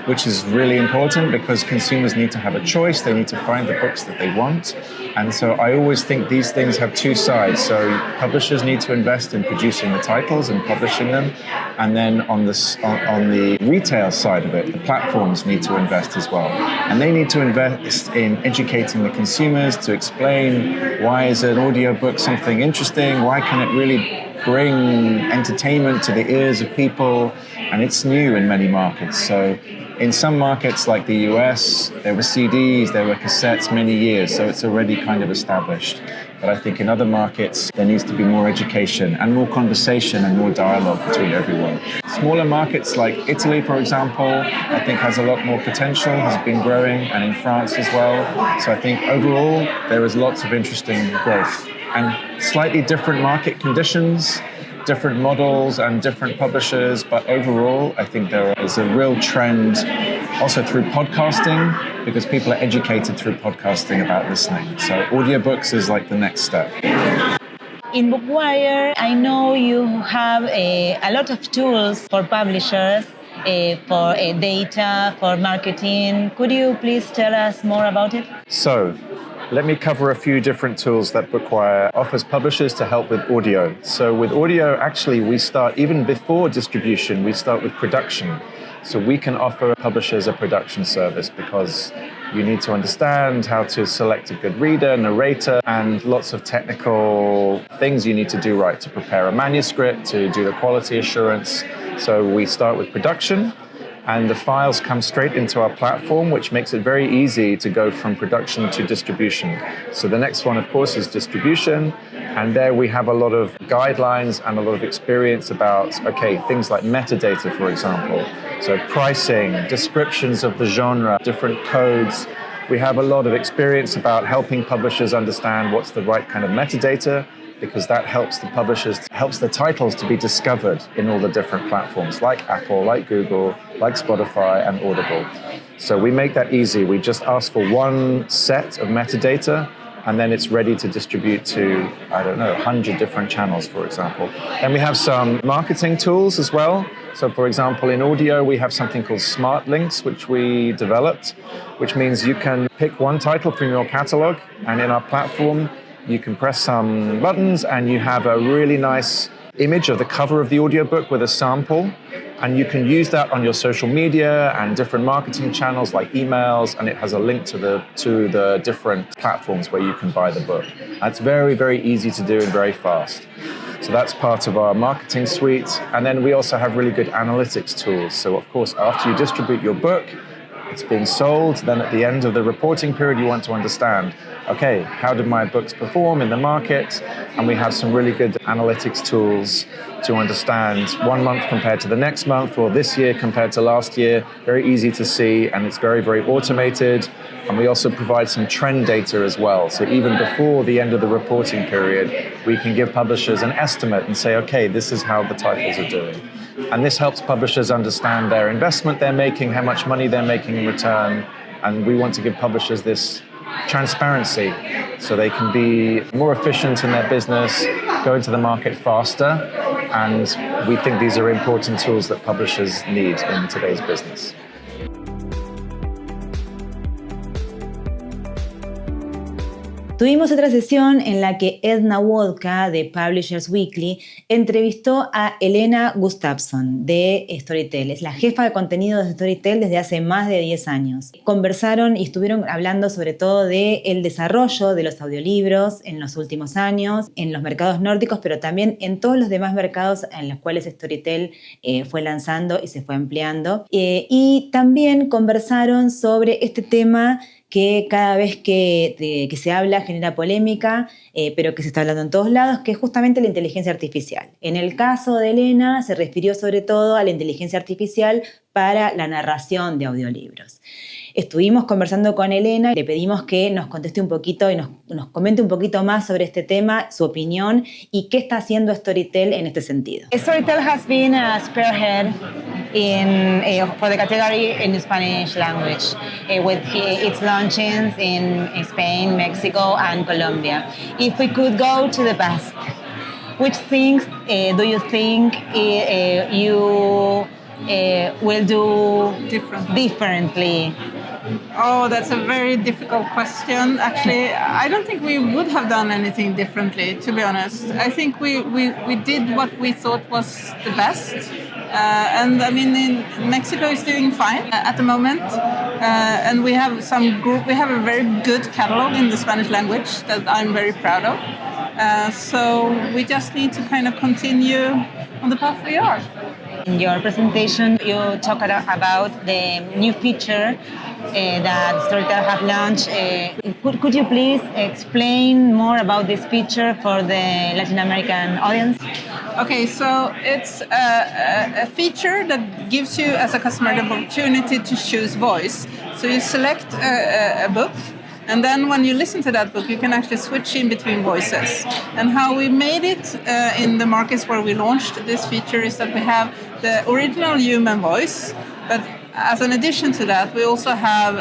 which is really important because consumers need to have a choice. They need to find the books that they want. And so I always think these things have two sides. So publishers need to invest in producing the titles and publishing them. And then on the retail side of it, the platforms need to invest as well. And they need to invest in educating the consumers to explain why is an audiobook something interesting, why can it really bring entertainment to the ears of people, and it's new in many markets. So in some markets like the US, there were CDs, there were cassettes many years, so it's already kind of established. But I think in other markets, there needs to be more education and more conversation and more dialogue between everyone. Smaller markets like Italy, for example, I think has a lot more potential, has been growing, and in France as well. So I think overall, there is lots of interesting growth. And slightly different market conditions, different models and different publishers, but overall, I think there is a real trend also through podcasting, because people are educated through podcasting about listening. So audiobooks is like the next step. In Bookwire, I know you have a lot of tools for publishers, for data, for marketing. Could you please tell us more about it? So, let me cover a few different tools that Bookwire offers publishers to help with audio. So with audio, actually, we start, even before distribution, we start with production. So we can offer publishers a production service because you need to understand how to select a good reader, narrator, and lots of technical things you need to do right to prepare a manuscript, to do the quality assurance. So we start with production, and the files come straight into our platform, which makes it very easy to go from production to distribution. So the next one, of course, is distribution. And there we have a lot of guidelines and a lot of experience about, okay, things like metadata, for example. So pricing, descriptions of the genre, different codes. We have a lot of experience about helping publishers understand what's the right kind of metadata, because that helps the publishers, helps the titles to be discovered in all the different platforms like Apple, like Google, like Spotify and Audible. So we make that easy. We just ask for one set of metadata, and then it's ready to distribute to, 100 different channels, for example. Then we have some marketing tools as well. So for example, in audio, we have something called Smart Links, which we developed, which means you can pick one title from your catalog, and in our platform, you can press some buttons and you have a really nice image of the cover of the audiobook with a sample. And you can use that on your social media and different marketing channels like emails, and it has a link to the different platforms where you can buy the book. That's very, very easy to do and very fast. So that's part of our marketing suite. And then we also have really good analytics tools. So of course, after you distribute your book, it's being sold, then at the end of the reporting period, you want to understand, okay, how did my books perform in the market? And we have some really good analytics tools to understand 1 month compared to the next month, or this year compared to last year. Very easy to see, and it's very, very automated. And we also provide some trend data as well. So even before the end of the reporting period, we can give publishers an estimate and say, okay, this is how the titles are doing. And this helps publishers understand their investment they're making, how much money they're making in return. And we want to give publishers this transparency so they can be more efficient in their business, go into the market faster. And we think these are important tools that publishers need in today's business. Tuvimos otra sesión en la que Edna Wodka de Publishers Weekly entrevistó a Elena Gustafsson de Storytel. Es la jefa de contenido de Storytel desde hace más de 10 años. Conversaron y estuvieron hablando sobre todo del desarrollo de los audiolibros en los últimos años, en los mercados nórdicos, pero también en todos los demás mercados en los cuales Storytel fue lanzando y se fue ampliando. Y también conversaron sobre este tema que cada vez que se habla genera polémica, pero que se está hablando en todos lados, que es justamente la inteligencia artificial. En el caso de Elena se refirió sobre todo a la inteligencia artificial para la narración de audiolibros. Estuvimos conversando con Elena y le pedimos que nos conteste un poquito y nos comente un poquito más sobre este tema, su opinión y qué está haciendo Storytel en este sentido. Storytel has been a spearhead for the category in Spanish language with its launchings in Spain, Mexico and Colombia. If we could go to the past, which things do you think you will do differently? Oh, that's a very difficult question. Actually, I don't think we would have done anything differently, to be honest. I think we did what we thought was the best. And I mean, in Mexico is doing fine at the moment. And we have we have a very good catalog in the Spanish language that I'm very proud of. So we just need to kind of continue on the path we are. In your presentation, you talked about the new feature that Storytel have launched. Could you please explain more about this feature for the Latin American audience? Okay, so it's a feature that gives you, as a customer, the opportunity to choose voice. So you select a book, and then when you listen to that book, you can actually switch in between voices. And how we made it in the markets where we launched this feature is that we have the original human voice, but as an addition to that, we also have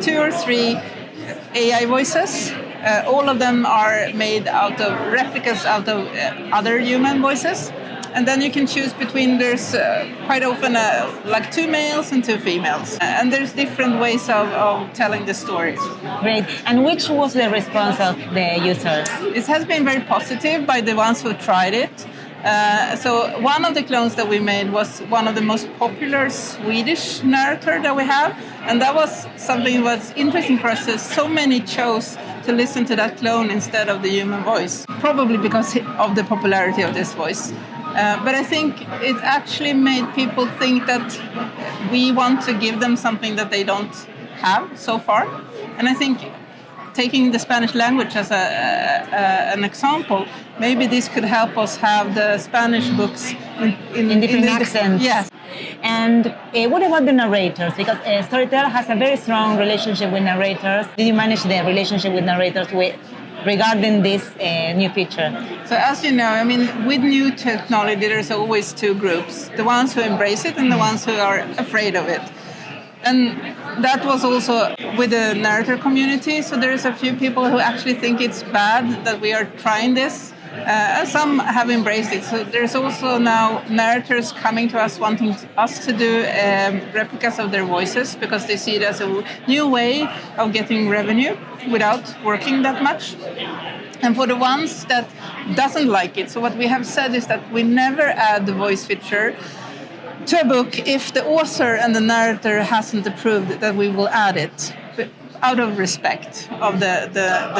2 or 3 AI voices. All of them are made out of replicas out of other human voices. And then you can choose between, there's quite often like 2 males and 2 females. And there's different ways of telling the stories. Great. And which was the response of the users? It has been very positive by the ones who tried it. So one of the clones that we made was one of the most popular Swedish narrator that we have. And that was something that was interesting for us. So many chose to listen to that clone instead of the human voice, probably because of the popularity of this voice. But I think it actually made people think that we want to give them something that they don't have so far. And I think taking the Spanish language as an example, maybe this could help us have the Spanish books in different accents. Yes. And what about the narrators? Because Storytel has a very strong relationship with narrators. Did you manage the relationship with narrators regarding this new feature? So as you know, I mean, with new technology, there's always 2 groups. The ones who embrace it and the ones who are afraid of it. And that was also with the narrator community. So there's a few people who actually think it's bad that we are trying this. Some have embraced it. So there's also now narrators coming to us wanting us to do replicas of their voices because they see it as a new way of getting revenue without working that much. And for the ones that doesn't like it, so what we have said is that we never add the voice feature to a book if the author and the narrator hasn't approved that we will add it, out of respect of the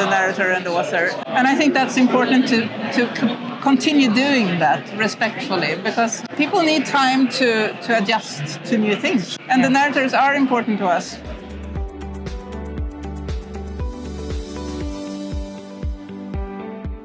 narrator and the author. And I think that's important to continue doing that respectfully, because people need time to adjust to new things. And the narrators are important to us.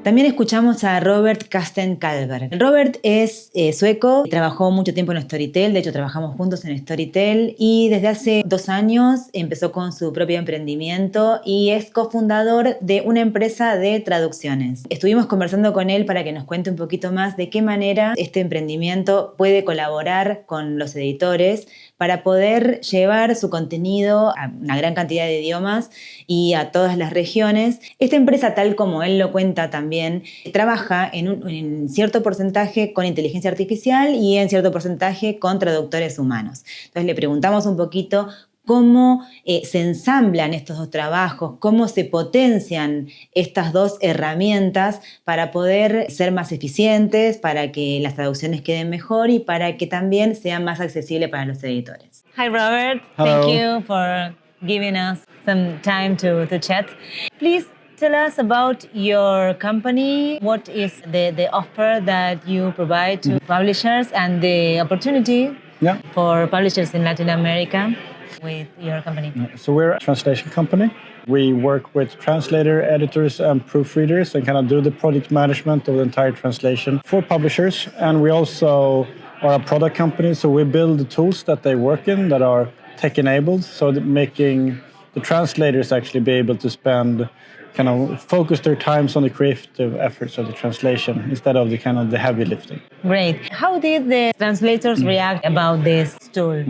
También escuchamos a Robert Kasten Kalberg. Robert es sueco, trabajó mucho tiempo en Storytel, de hecho trabajamos juntos en Storytel y desde hace 2 años empezó con su propio emprendimiento y es cofundador de una empresa de traducciones. Estuvimos conversando con él para que nos cuente un poquito más de qué manera este emprendimiento puede colaborar con los editores para poder llevar su contenido a una gran cantidad de idiomas y a todas las regiones. Esta empresa, tal como él lo cuenta también, trabaja en cierto porcentaje con inteligencia artificial y en cierto porcentaje con traductores humanos. Entonces le preguntamos un poquito cómo se ensamblan estos dos trabajos, cómo se potencian estas dos herramientas para poder ser más eficientes, para que las traducciones queden mejor y para que también sean más accesibles para los editores. Hi Robert, Hello. Thank you for giving us some time to chat. Please tell us about your company. What is the offer that you provide to publishers and the opportunity for publishers in Latin America with your company? So we're a translation company. We work with translator, editors, and proofreaders and kind of do the project management of the entire translation for publishers. And we also are a product company, so we build the tools that they work in that are tech-enabled, so that making the translators actually be able to spend, kind of focus their times on the creative efforts of the translation instead of the kind of the heavy lifting. Great. How did the translators react about this tool?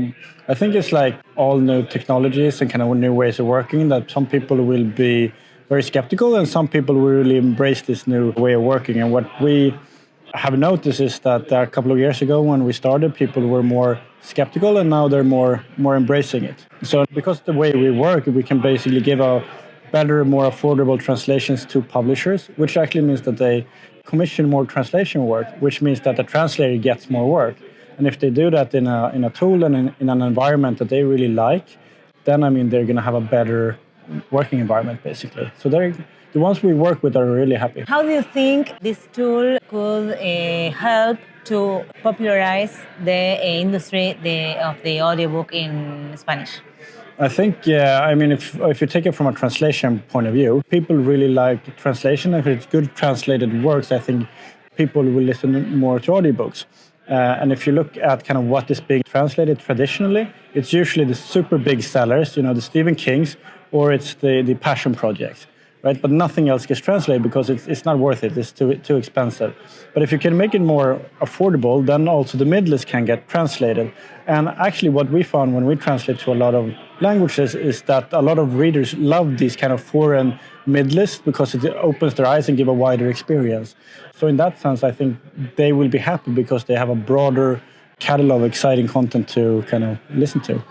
I think it's like all new technologies and kind of new ways of working, that some people will be very skeptical and some people will really embrace this new way of working. And what we have noticed is that a couple of years ago when we started, people were more skeptical and now they're more embracing it. So because the way we work, we can basically give a better, more affordable translations to publishers, which actually means that they commission more translation work, which means that the translator gets more work. And if they do that in a tool and in an environment that they really like, then I mean they're going to have a better working environment basically. So the ones we work with are really happy. How do you think this tool could help to popularize the industry of the audiobook in Spanish? I think, I mean, if you take it from a translation point of view, people really like translation. If it's good translated works, I think people will listen more to audiobooks. And if you look at kind of what is being translated traditionally, it's usually the super big sellers, you know, the Stephen Kings, or it's the passion projects, right? But nothing else gets translated because it's not worth it. It's too expensive. But if you can make it more affordable, then also the mid-list can get translated. And actually what we found when we translate to a lot of languages is that a lot of readers love these kind of foreign mid-lists because it opens their eyes and give a wider experience. So in that sense, I think they will be happy because they have a broader catalog of exciting content to kind of listen to.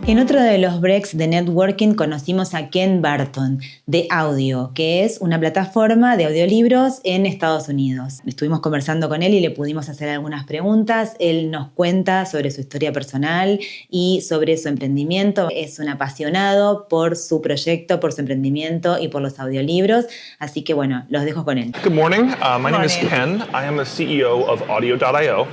En otro de los breaks de networking conocimos a Ken Barton de Audio, que es una plataforma de audiolibros en Estados Unidos. Estuvimos conversando con él y le pudimos hacer algunas preguntas. Él nos cuenta sobre su historia personal y sobre su emprendimiento. Es un apasionado por su proyecto, por su emprendimiento y por los audiolibros. Así que bueno, los dejo con él. Good morning. My name is Ken. I am the CEO of Audio.io.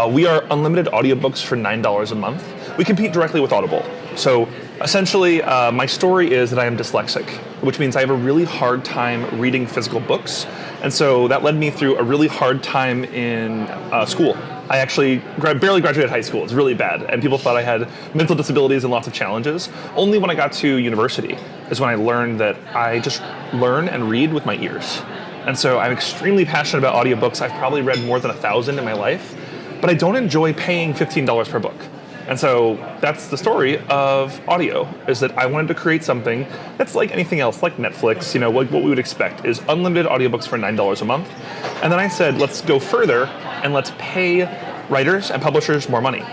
We are unlimited audiobooks for $9 a month. We compete directly with Audible. So essentially, my story is that I am dyslexic, which means I have a really hard time reading physical books. And so that led me through a really hard time in school. I actually barely graduated high school. It's really bad. And people thought I had mental disabilities and lots of challenges. Only when I got to university is when I learned that I just learn and read with my ears. And so I'm extremely passionate about audiobooks. I've probably read more than 1,000 in my life, but I don't enjoy paying $15 per book. And so that's the story of audio, is that I wanted to create something that's like anything else, like Netflix, you know, what we would expect is unlimited audiobooks for $9 a month. And then I said, let's go further and let's pay writers and publishers more money.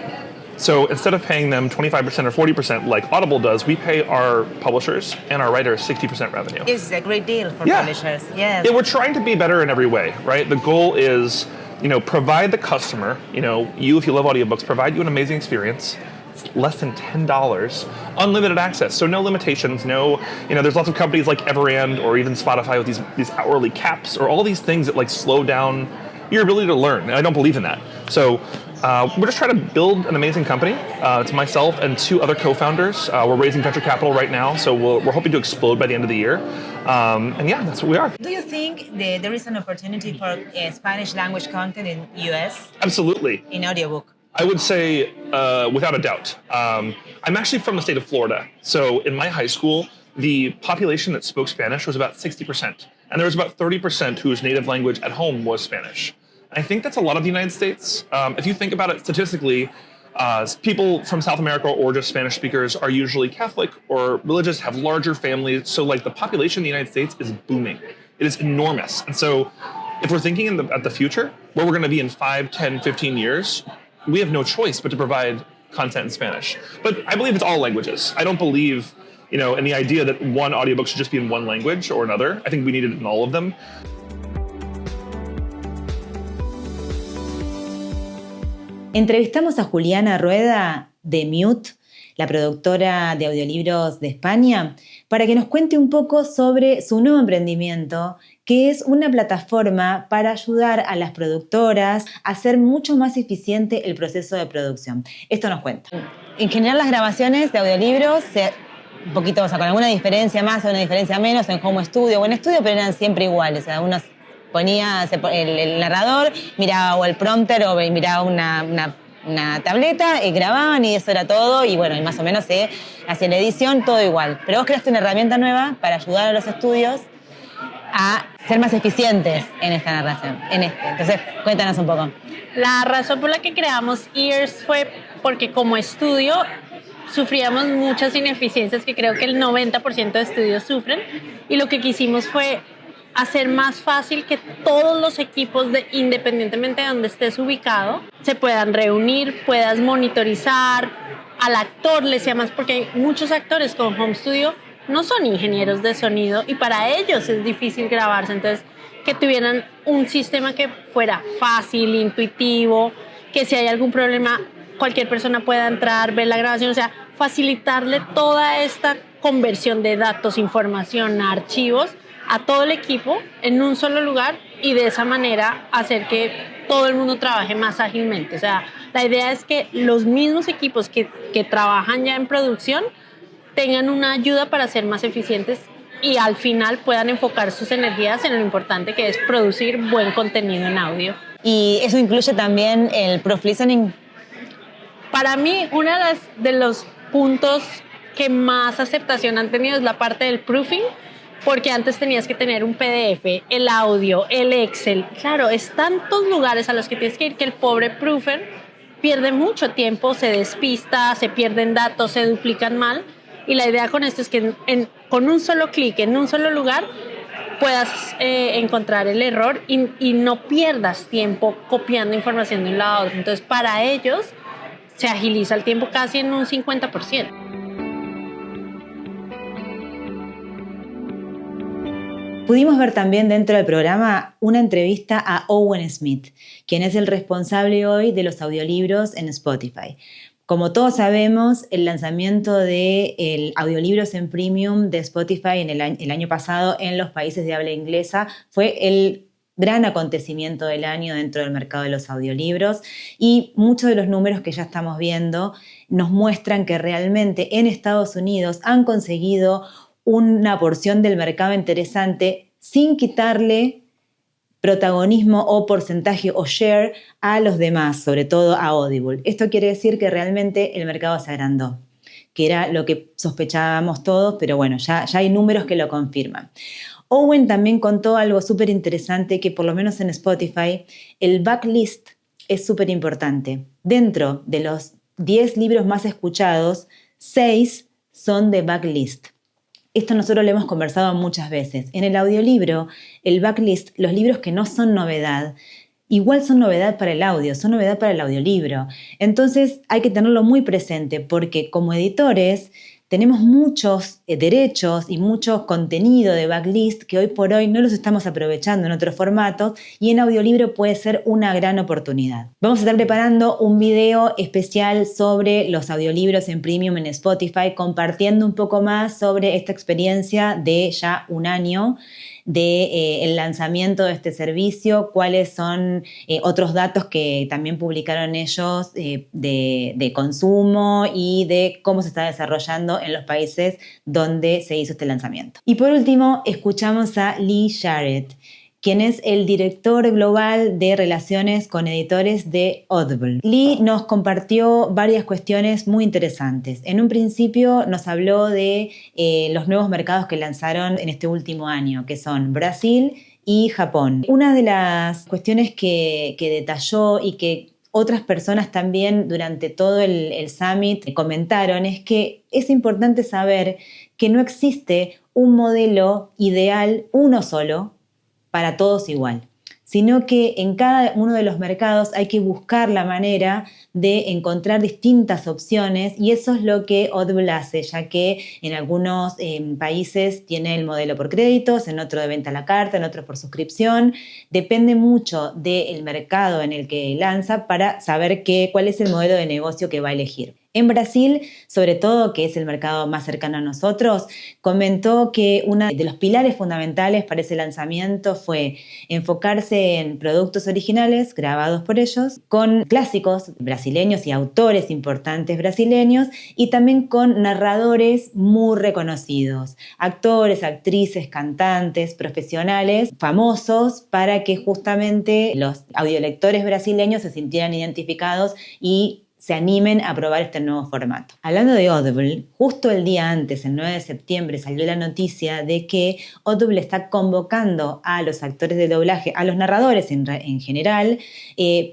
So instead of paying them 25% or 40% like Audible does, we pay our publishers and our writers 60% revenue. This is a great deal for publishers. Yes. Yeah, we're trying to be better in every way, right? The goal is, you know, provide the customer, you know, you, if you love audiobooks, provide you an amazing experience. It's less than $10, unlimited access. So no limitations, no, you know, there's lots of companies like Everand or even Spotify with these hourly caps or all these things that like slow down your ability to learn. And I don't believe in that. So we're just trying to build an amazing company. It's myself and 2 other co-founders. We're raising venture capital right now, so we're hoping to explode by the end of the year. And yeah, that's what we are. Do you think there is an opportunity for Spanish language content in US? Absolutely. In audiobook? I would say without a doubt. I'm actually from the state of Florida. So in my high school, the population that spoke Spanish was about 60%. And there was about 30% whose native language at home was Spanish. I think that's a lot of the United States. If you think about it statistically, people from South America or just Spanish speakers are usually Catholic or religious, have larger families. So like the population in the United States is booming. It is enormous. And so If we're thinking at the future, where we're going to be in 5, 10, 15 years, we have no choice but to provide content in Spanish. But I believe it's all languages. I don't believe, in the idea that one audiobook should just be in one language or another. I think we need it in all of them. Entrevistamos a Juliana Rueda de Mute, la productora de audiolibros de España, para que nos cuente un poco sobre su nuevo emprendimiento, que es una plataforma para ayudar a las productoras a hacer mucho más eficiente el proceso de producción. Esto nos cuenta. En general, las grabaciones de audiolibros, un poquito, con alguna diferencia más o una diferencia menos en home studio o en estudio, pero eran siempre iguales. O sea, uno ponía el narrador, miraba o el prompter o miraba una tableta, grababan y eso era todo, y bueno, y más o menos se hacía la edición, todo igual. Pero vos creaste una herramienta nueva para ayudar a los estudios a ser más eficientes en esta narración, Entonces, cuéntanos un poco. La razón por la que creamos Ears fue porque como estudio sufríamos muchas ineficiencias que creo que el 90% de estudios sufren, y lo que quisimos fue hacer más fácil que todos los equipos, independientemente de donde estés ubicado, se puedan reunir, puedas monitorizar, al actor les llamas, porque hay muchos actores con home studio no son ingenieros de sonido y para ellos es difícil grabarse, entonces que tuvieran un sistema que fuera fácil, intuitivo, que si hay algún problema cualquier persona pueda entrar, ver la grabación, o sea, facilitarle toda esta conversión de datos, información, archivos a todo el equipo en un solo lugar, y de esa manera hacer que todo el mundo trabaje más ágilmente. O sea, la idea es que los mismos equipos que trabajan ya en producción tengan una ayuda para ser más eficientes y al final puedan enfocar sus energías en lo importante que es producir buen contenido en audio. ¿Y eso incluye también el proof listening? Para mí, uno de los puntos que más aceptación han tenido es la parte del proofing, porque antes tenías que tener un PDF, el audio, el Excel. Claro, es tantos lugares a los que tienes que ir que el pobre proofer pierde mucho tiempo, se despista, se pierden datos, se duplican mal. Y la idea con esto es que con un solo clic, en un solo lugar, puedas encontrar el error y no pierdas tiempo copiando información de un lado a otro. Entonces, para ellos se agiliza el tiempo casi en un 50%. Pudimos ver también dentro del programa una entrevista a Owen Smith, quien es el responsable hoy de los audiolibros en Spotify. Como todos sabemos, el lanzamiento de audiolibros en premium de Spotify el año pasado en los países de habla inglesa fue el gran acontecimiento del año dentro del mercado de los audiolibros, y muchos de los números que ya estamos viendo nos muestran que realmente en Estados Unidos han conseguido una porción del mercado interesante sin quitarle protagonismo o porcentaje o share a los demás, sobre todo a Audible. Esto quiere decir que realmente el mercado se agrandó, que era lo que sospechábamos todos, pero bueno, ya hay números que lo confirman. Owen también contó algo súper interesante, que por lo menos en Spotify el backlist es súper importante. Dentro de los 10 libros más escuchados, 6 son de backlist. Esto nosotros lo hemos conversado muchas veces. En el audiolibro, el backlist, los libros que no son novedad, igual son novedad para el audio, son novedad para el audiolibro. Entonces hay que tenerlo muy presente, porque como editores tenemos muchos derechos y mucho contenido de backlist que hoy por hoy no los estamos aprovechando en otros formatos, y en audiolibro puede ser una gran oportunidad. Vamos a estar preparando un video especial sobre los audiolibros en premium en Spotify, compartiendo un poco más sobre esta experiencia de ya un año del lanzamiento de este servicio, cuáles son otros datos que también publicaron ellos de consumo y de cómo se está desarrollando en los países donde se hizo este lanzamiento. Y por último, escuchamos a Lee Sharratt, quien es el director global de relaciones con editores de Audible. Lee nos compartió varias cuestiones muy interesantes. En un principio nos habló de los nuevos mercados que lanzaron en este último año, que son Brasil y Japón. Una de las cuestiones que detalló y que otras personas también durante todo el Summit comentaron es que es importante saber que no existe un modelo ideal, uno solo, para todos igual, sino que en cada uno de los mercados hay que buscar la manera de encontrar distintas opciones, y eso es lo que Audible hace, ya que en algunos países tiene el modelo por créditos, en otro de venta a la carta, en otros por suscripción. Depende mucho del mercado en el que lanza para saber cuál es el modelo de negocio que va a elegir. En Brasil, sobre todo, que es el mercado más cercano a nosotros, comentó que uno de los pilares fundamentales para ese lanzamiento fue enfocarse en productos originales grabados por ellos, con clásicos brasileños y autores importantes brasileños, y también con narradores muy reconocidos, actores, actrices, cantantes, profesionales famosos, para que justamente los audiolectores brasileños se sintieran identificados y se animen a probar este nuevo formato. Hablando de Audible, justo el día antes, el 9 de septiembre, salió la noticia de que Audible está convocando a los actores de doblaje, a los narradores en general,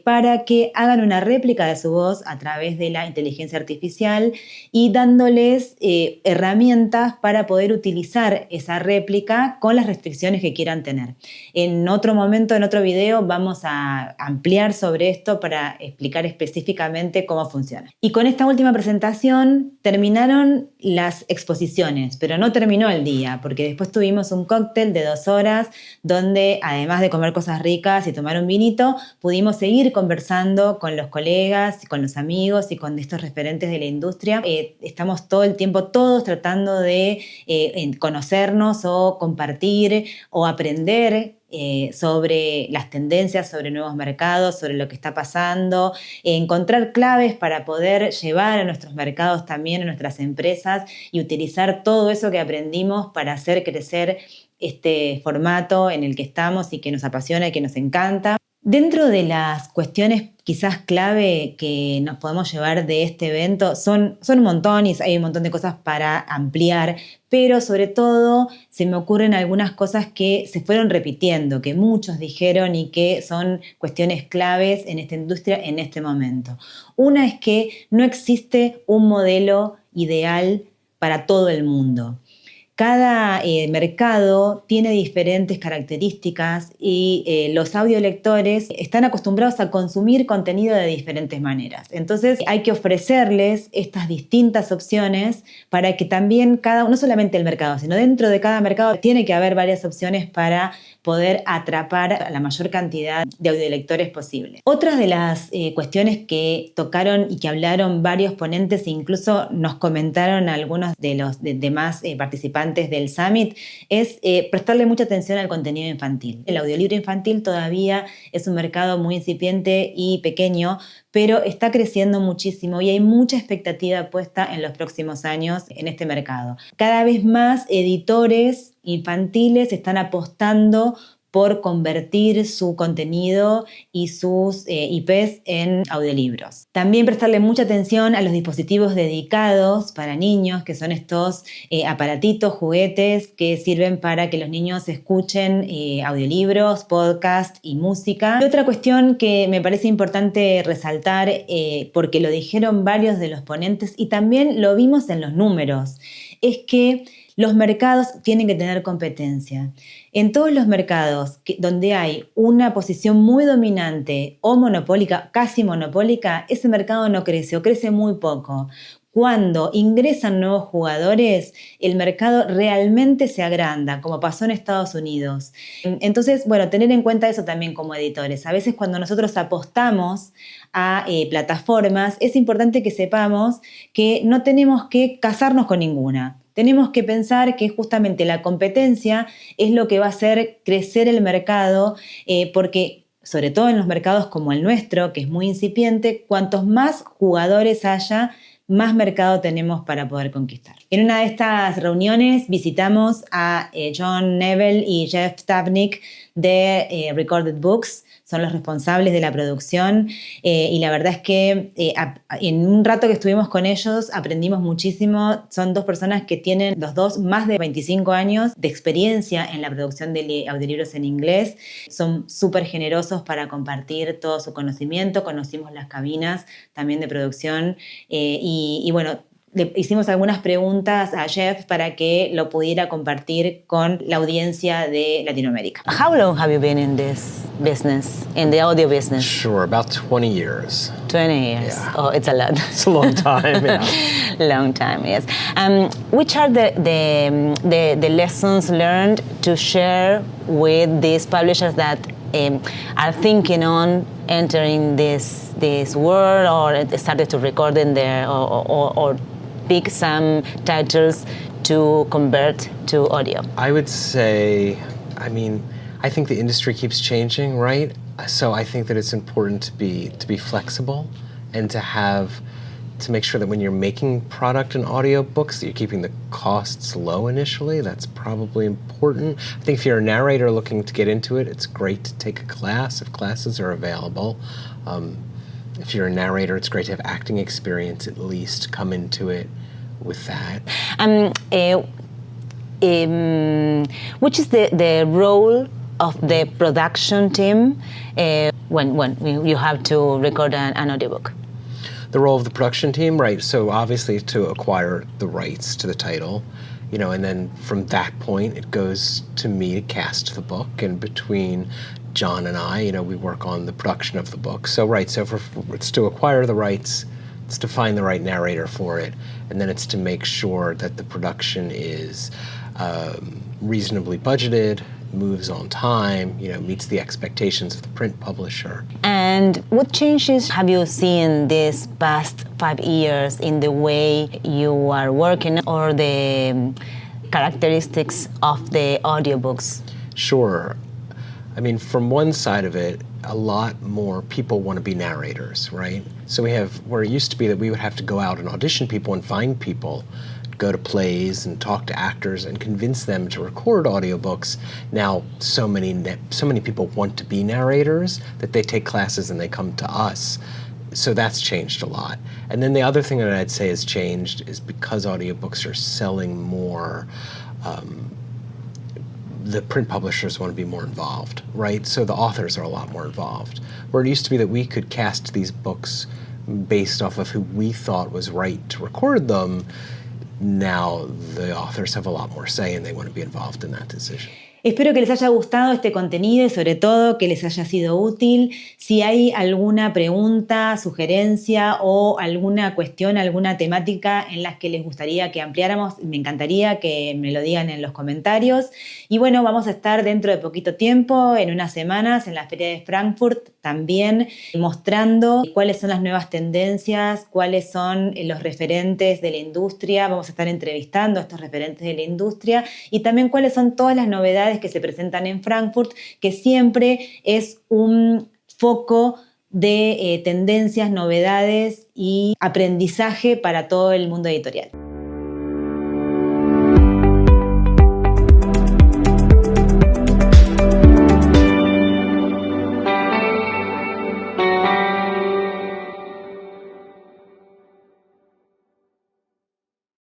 para que hagan una réplica de su voz a través de la inteligencia artificial y dándoles herramientas para poder utilizar esa réplica con las restricciones que quieran tener. En otro momento, en otro video, vamos a ampliar sobre esto para explicar específicamente cómo funciona. Y con esta última presentación terminaron las exposiciones, pero no terminó el día, porque después tuvimos un cóctel de 2 horas donde, además de comer cosas ricas y tomar un vinito, pudimos seguir conversando con los colegas, con los amigos y con estos referentes de la industria. Estamos todo el tiempo todos tratando de conocernos o compartir o aprender sobre las tendencias, sobre nuevos mercados, sobre lo que está pasando, encontrar claves para poder llevar a nuestros mercados también, a nuestras empresas, y utilizar todo eso que aprendimos para hacer crecer este formato en el que estamos y que nos apasiona y que nos encanta. Dentro de las cuestiones quizás clave que nos podemos llevar de este evento son un montón, y hay un montón de cosas para ampliar, pero sobre todo se me ocurren algunas cosas que se fueron repitiendo, que muchos dijeron y que son cuestiones claves en esta industria en este momento. Una es que no existe un modelo ideal para todo el mundo. Cada mercado tiene diferentes características y los audiolectores están acostumbrados a consumir contenido de diferentes maneras. Entonces hay que ofrecerles estas distintas opciones para que también no solamente el mercado, sino dentro de cada mercado tiene que haber varias opciones para poder atrapar a la mayor cantidad de audiolectores posible. Otra de las cuestiones que tocaron y que hablaron varios ponentes e incluso nos comentaron algunos de los demás participantes del Summit es prestarle mucha atención al contenido infantil. El audiolibro infantil todavía es un mercado muy incipiente y pequeño, pero está creciendo muchísimo y hay mucha expectativa puesta en los próximos años en este mercado. Cada vez más editores infantiles están apostando por convertir su contenido y sus IPs en audiolibros. También prestarle mucha atención a los dispositivos dedicados para niños, que son estos aparatitos, juguetes que sirven para que los niños escuchen audiolibros, podcast y música. Y otra cuestión que me parece importante resaltar, porque lo dijeron varios de los ponentes y también lo vimos en los números, es que los mercados tienen que tener competencia. En todos los mercados donde hay una posición muy dominante o monopólica, casi monopólica, ese mercado no crece o crece muy poco. Cuando ingresan nuevos jugadores, el mercado realmente se agranda, como pasó en Estados Unidos. Entonces, tener en cuenta eso también como editores. A veces cuando nosotros apostamos a plataformas, es importante que sepamos que no tenemos que casarnos con ninguna. Tenemos que pensar que justamente la competencia es lo que va a hacer crecer el mercado, porque sobre todo en los mercados como el nuestro, que es muy incipiente, cuantos más jugadores haya, más mercado tenemos para poder conquistar. En una de estas reuniones visitamos a John Neville y Jeff Tabnick de Recorded Books. Son los responsables de la producción y la verdad es que en un rato que estuvimos con ellos aprendimos muchísimo. Son dos personas que tienen los dos más de 25 años de experiencia en la producción de audiolibros en inglés. Son súper generosos para compartir todo su conocimiento. Conocimos las cabinas también de producción y le hicimos algunas preguntas a Jeff para que lo pudiera compartir con la audiencia de Latinoamérica. How long have you been in this business, in the audio business? Sure, about 20 years. 20 years. Yeah. Oh, it's a lot. It's a long time, yeah. Long time, yes. Which are the lessons learned to share with these publishers that are thinking on entering this world or started to record in there or pick some titles to convert to audio? I would say, I think the industry keeps changing, right? So I think that it's important to be flexible and to make sure that when you're making product and audiobooks that you're keeping the costs low initially. That's probably important. I think if you're a narrator looking to get into it, it's great to take a class if classes are available. If you're a narrator, it's great to have acting experience at least, come into it with that. Which is the role of the production team when you have to record an audiobook? The role of the production team, right? So obviously to acquire the rights to the title, and then from that point it goes to me to cast the book, and between John and I, we work on the production of the book. So it's to acquire the rights, it's to find the right narrator for it, and then it's to make sure that the production is reasonably budgeted, moves on time, meets the expectations of the print publisher. And what changes have you seen this past 5 years in the way you are working or the characteristics of the audiobooks? Sure. From one side of it, a lot more people want to be narrators, right? So where it used to be that we would have to go out and audition people and find people, go to plays and talk to actors and convince them to record audiobooks. Now, so many people want to be narrators that they take classes and they come to us. So that's changed a lot. And then the other thing that I'd say has changed is because audiobooks are selling more, the print publishers want to be more involved, right? So the authors are a lot more involved. Where it used to be that we could cast these books based off of who we thought was right to record them, now the authors have a lot more say and they want to be involved in that decision. Espero que les haya gustado este contenido y sobre todo que les haya sido útil. Si hay alguna pregunta, sugerencia o alguna cuestión, alguna temática en las que les gustaría que ampliáramos, me encantaría que me lo digan en los comentarios. Y bueno, vamos a estar dentro de poquito tiempo, en unas semanas, en la Feria de Frankfurt, también mostrando cuáles son las nuevas tendencias, cuáles son los referentes de la industria. Vamos a estar entrevistando a estos referentes de la industria y también cuáles son todas las novedades que se presentan en Frankfurt, que siempre es un foco de tendencias, novedades y aprendizaje para todo el mundo editorial.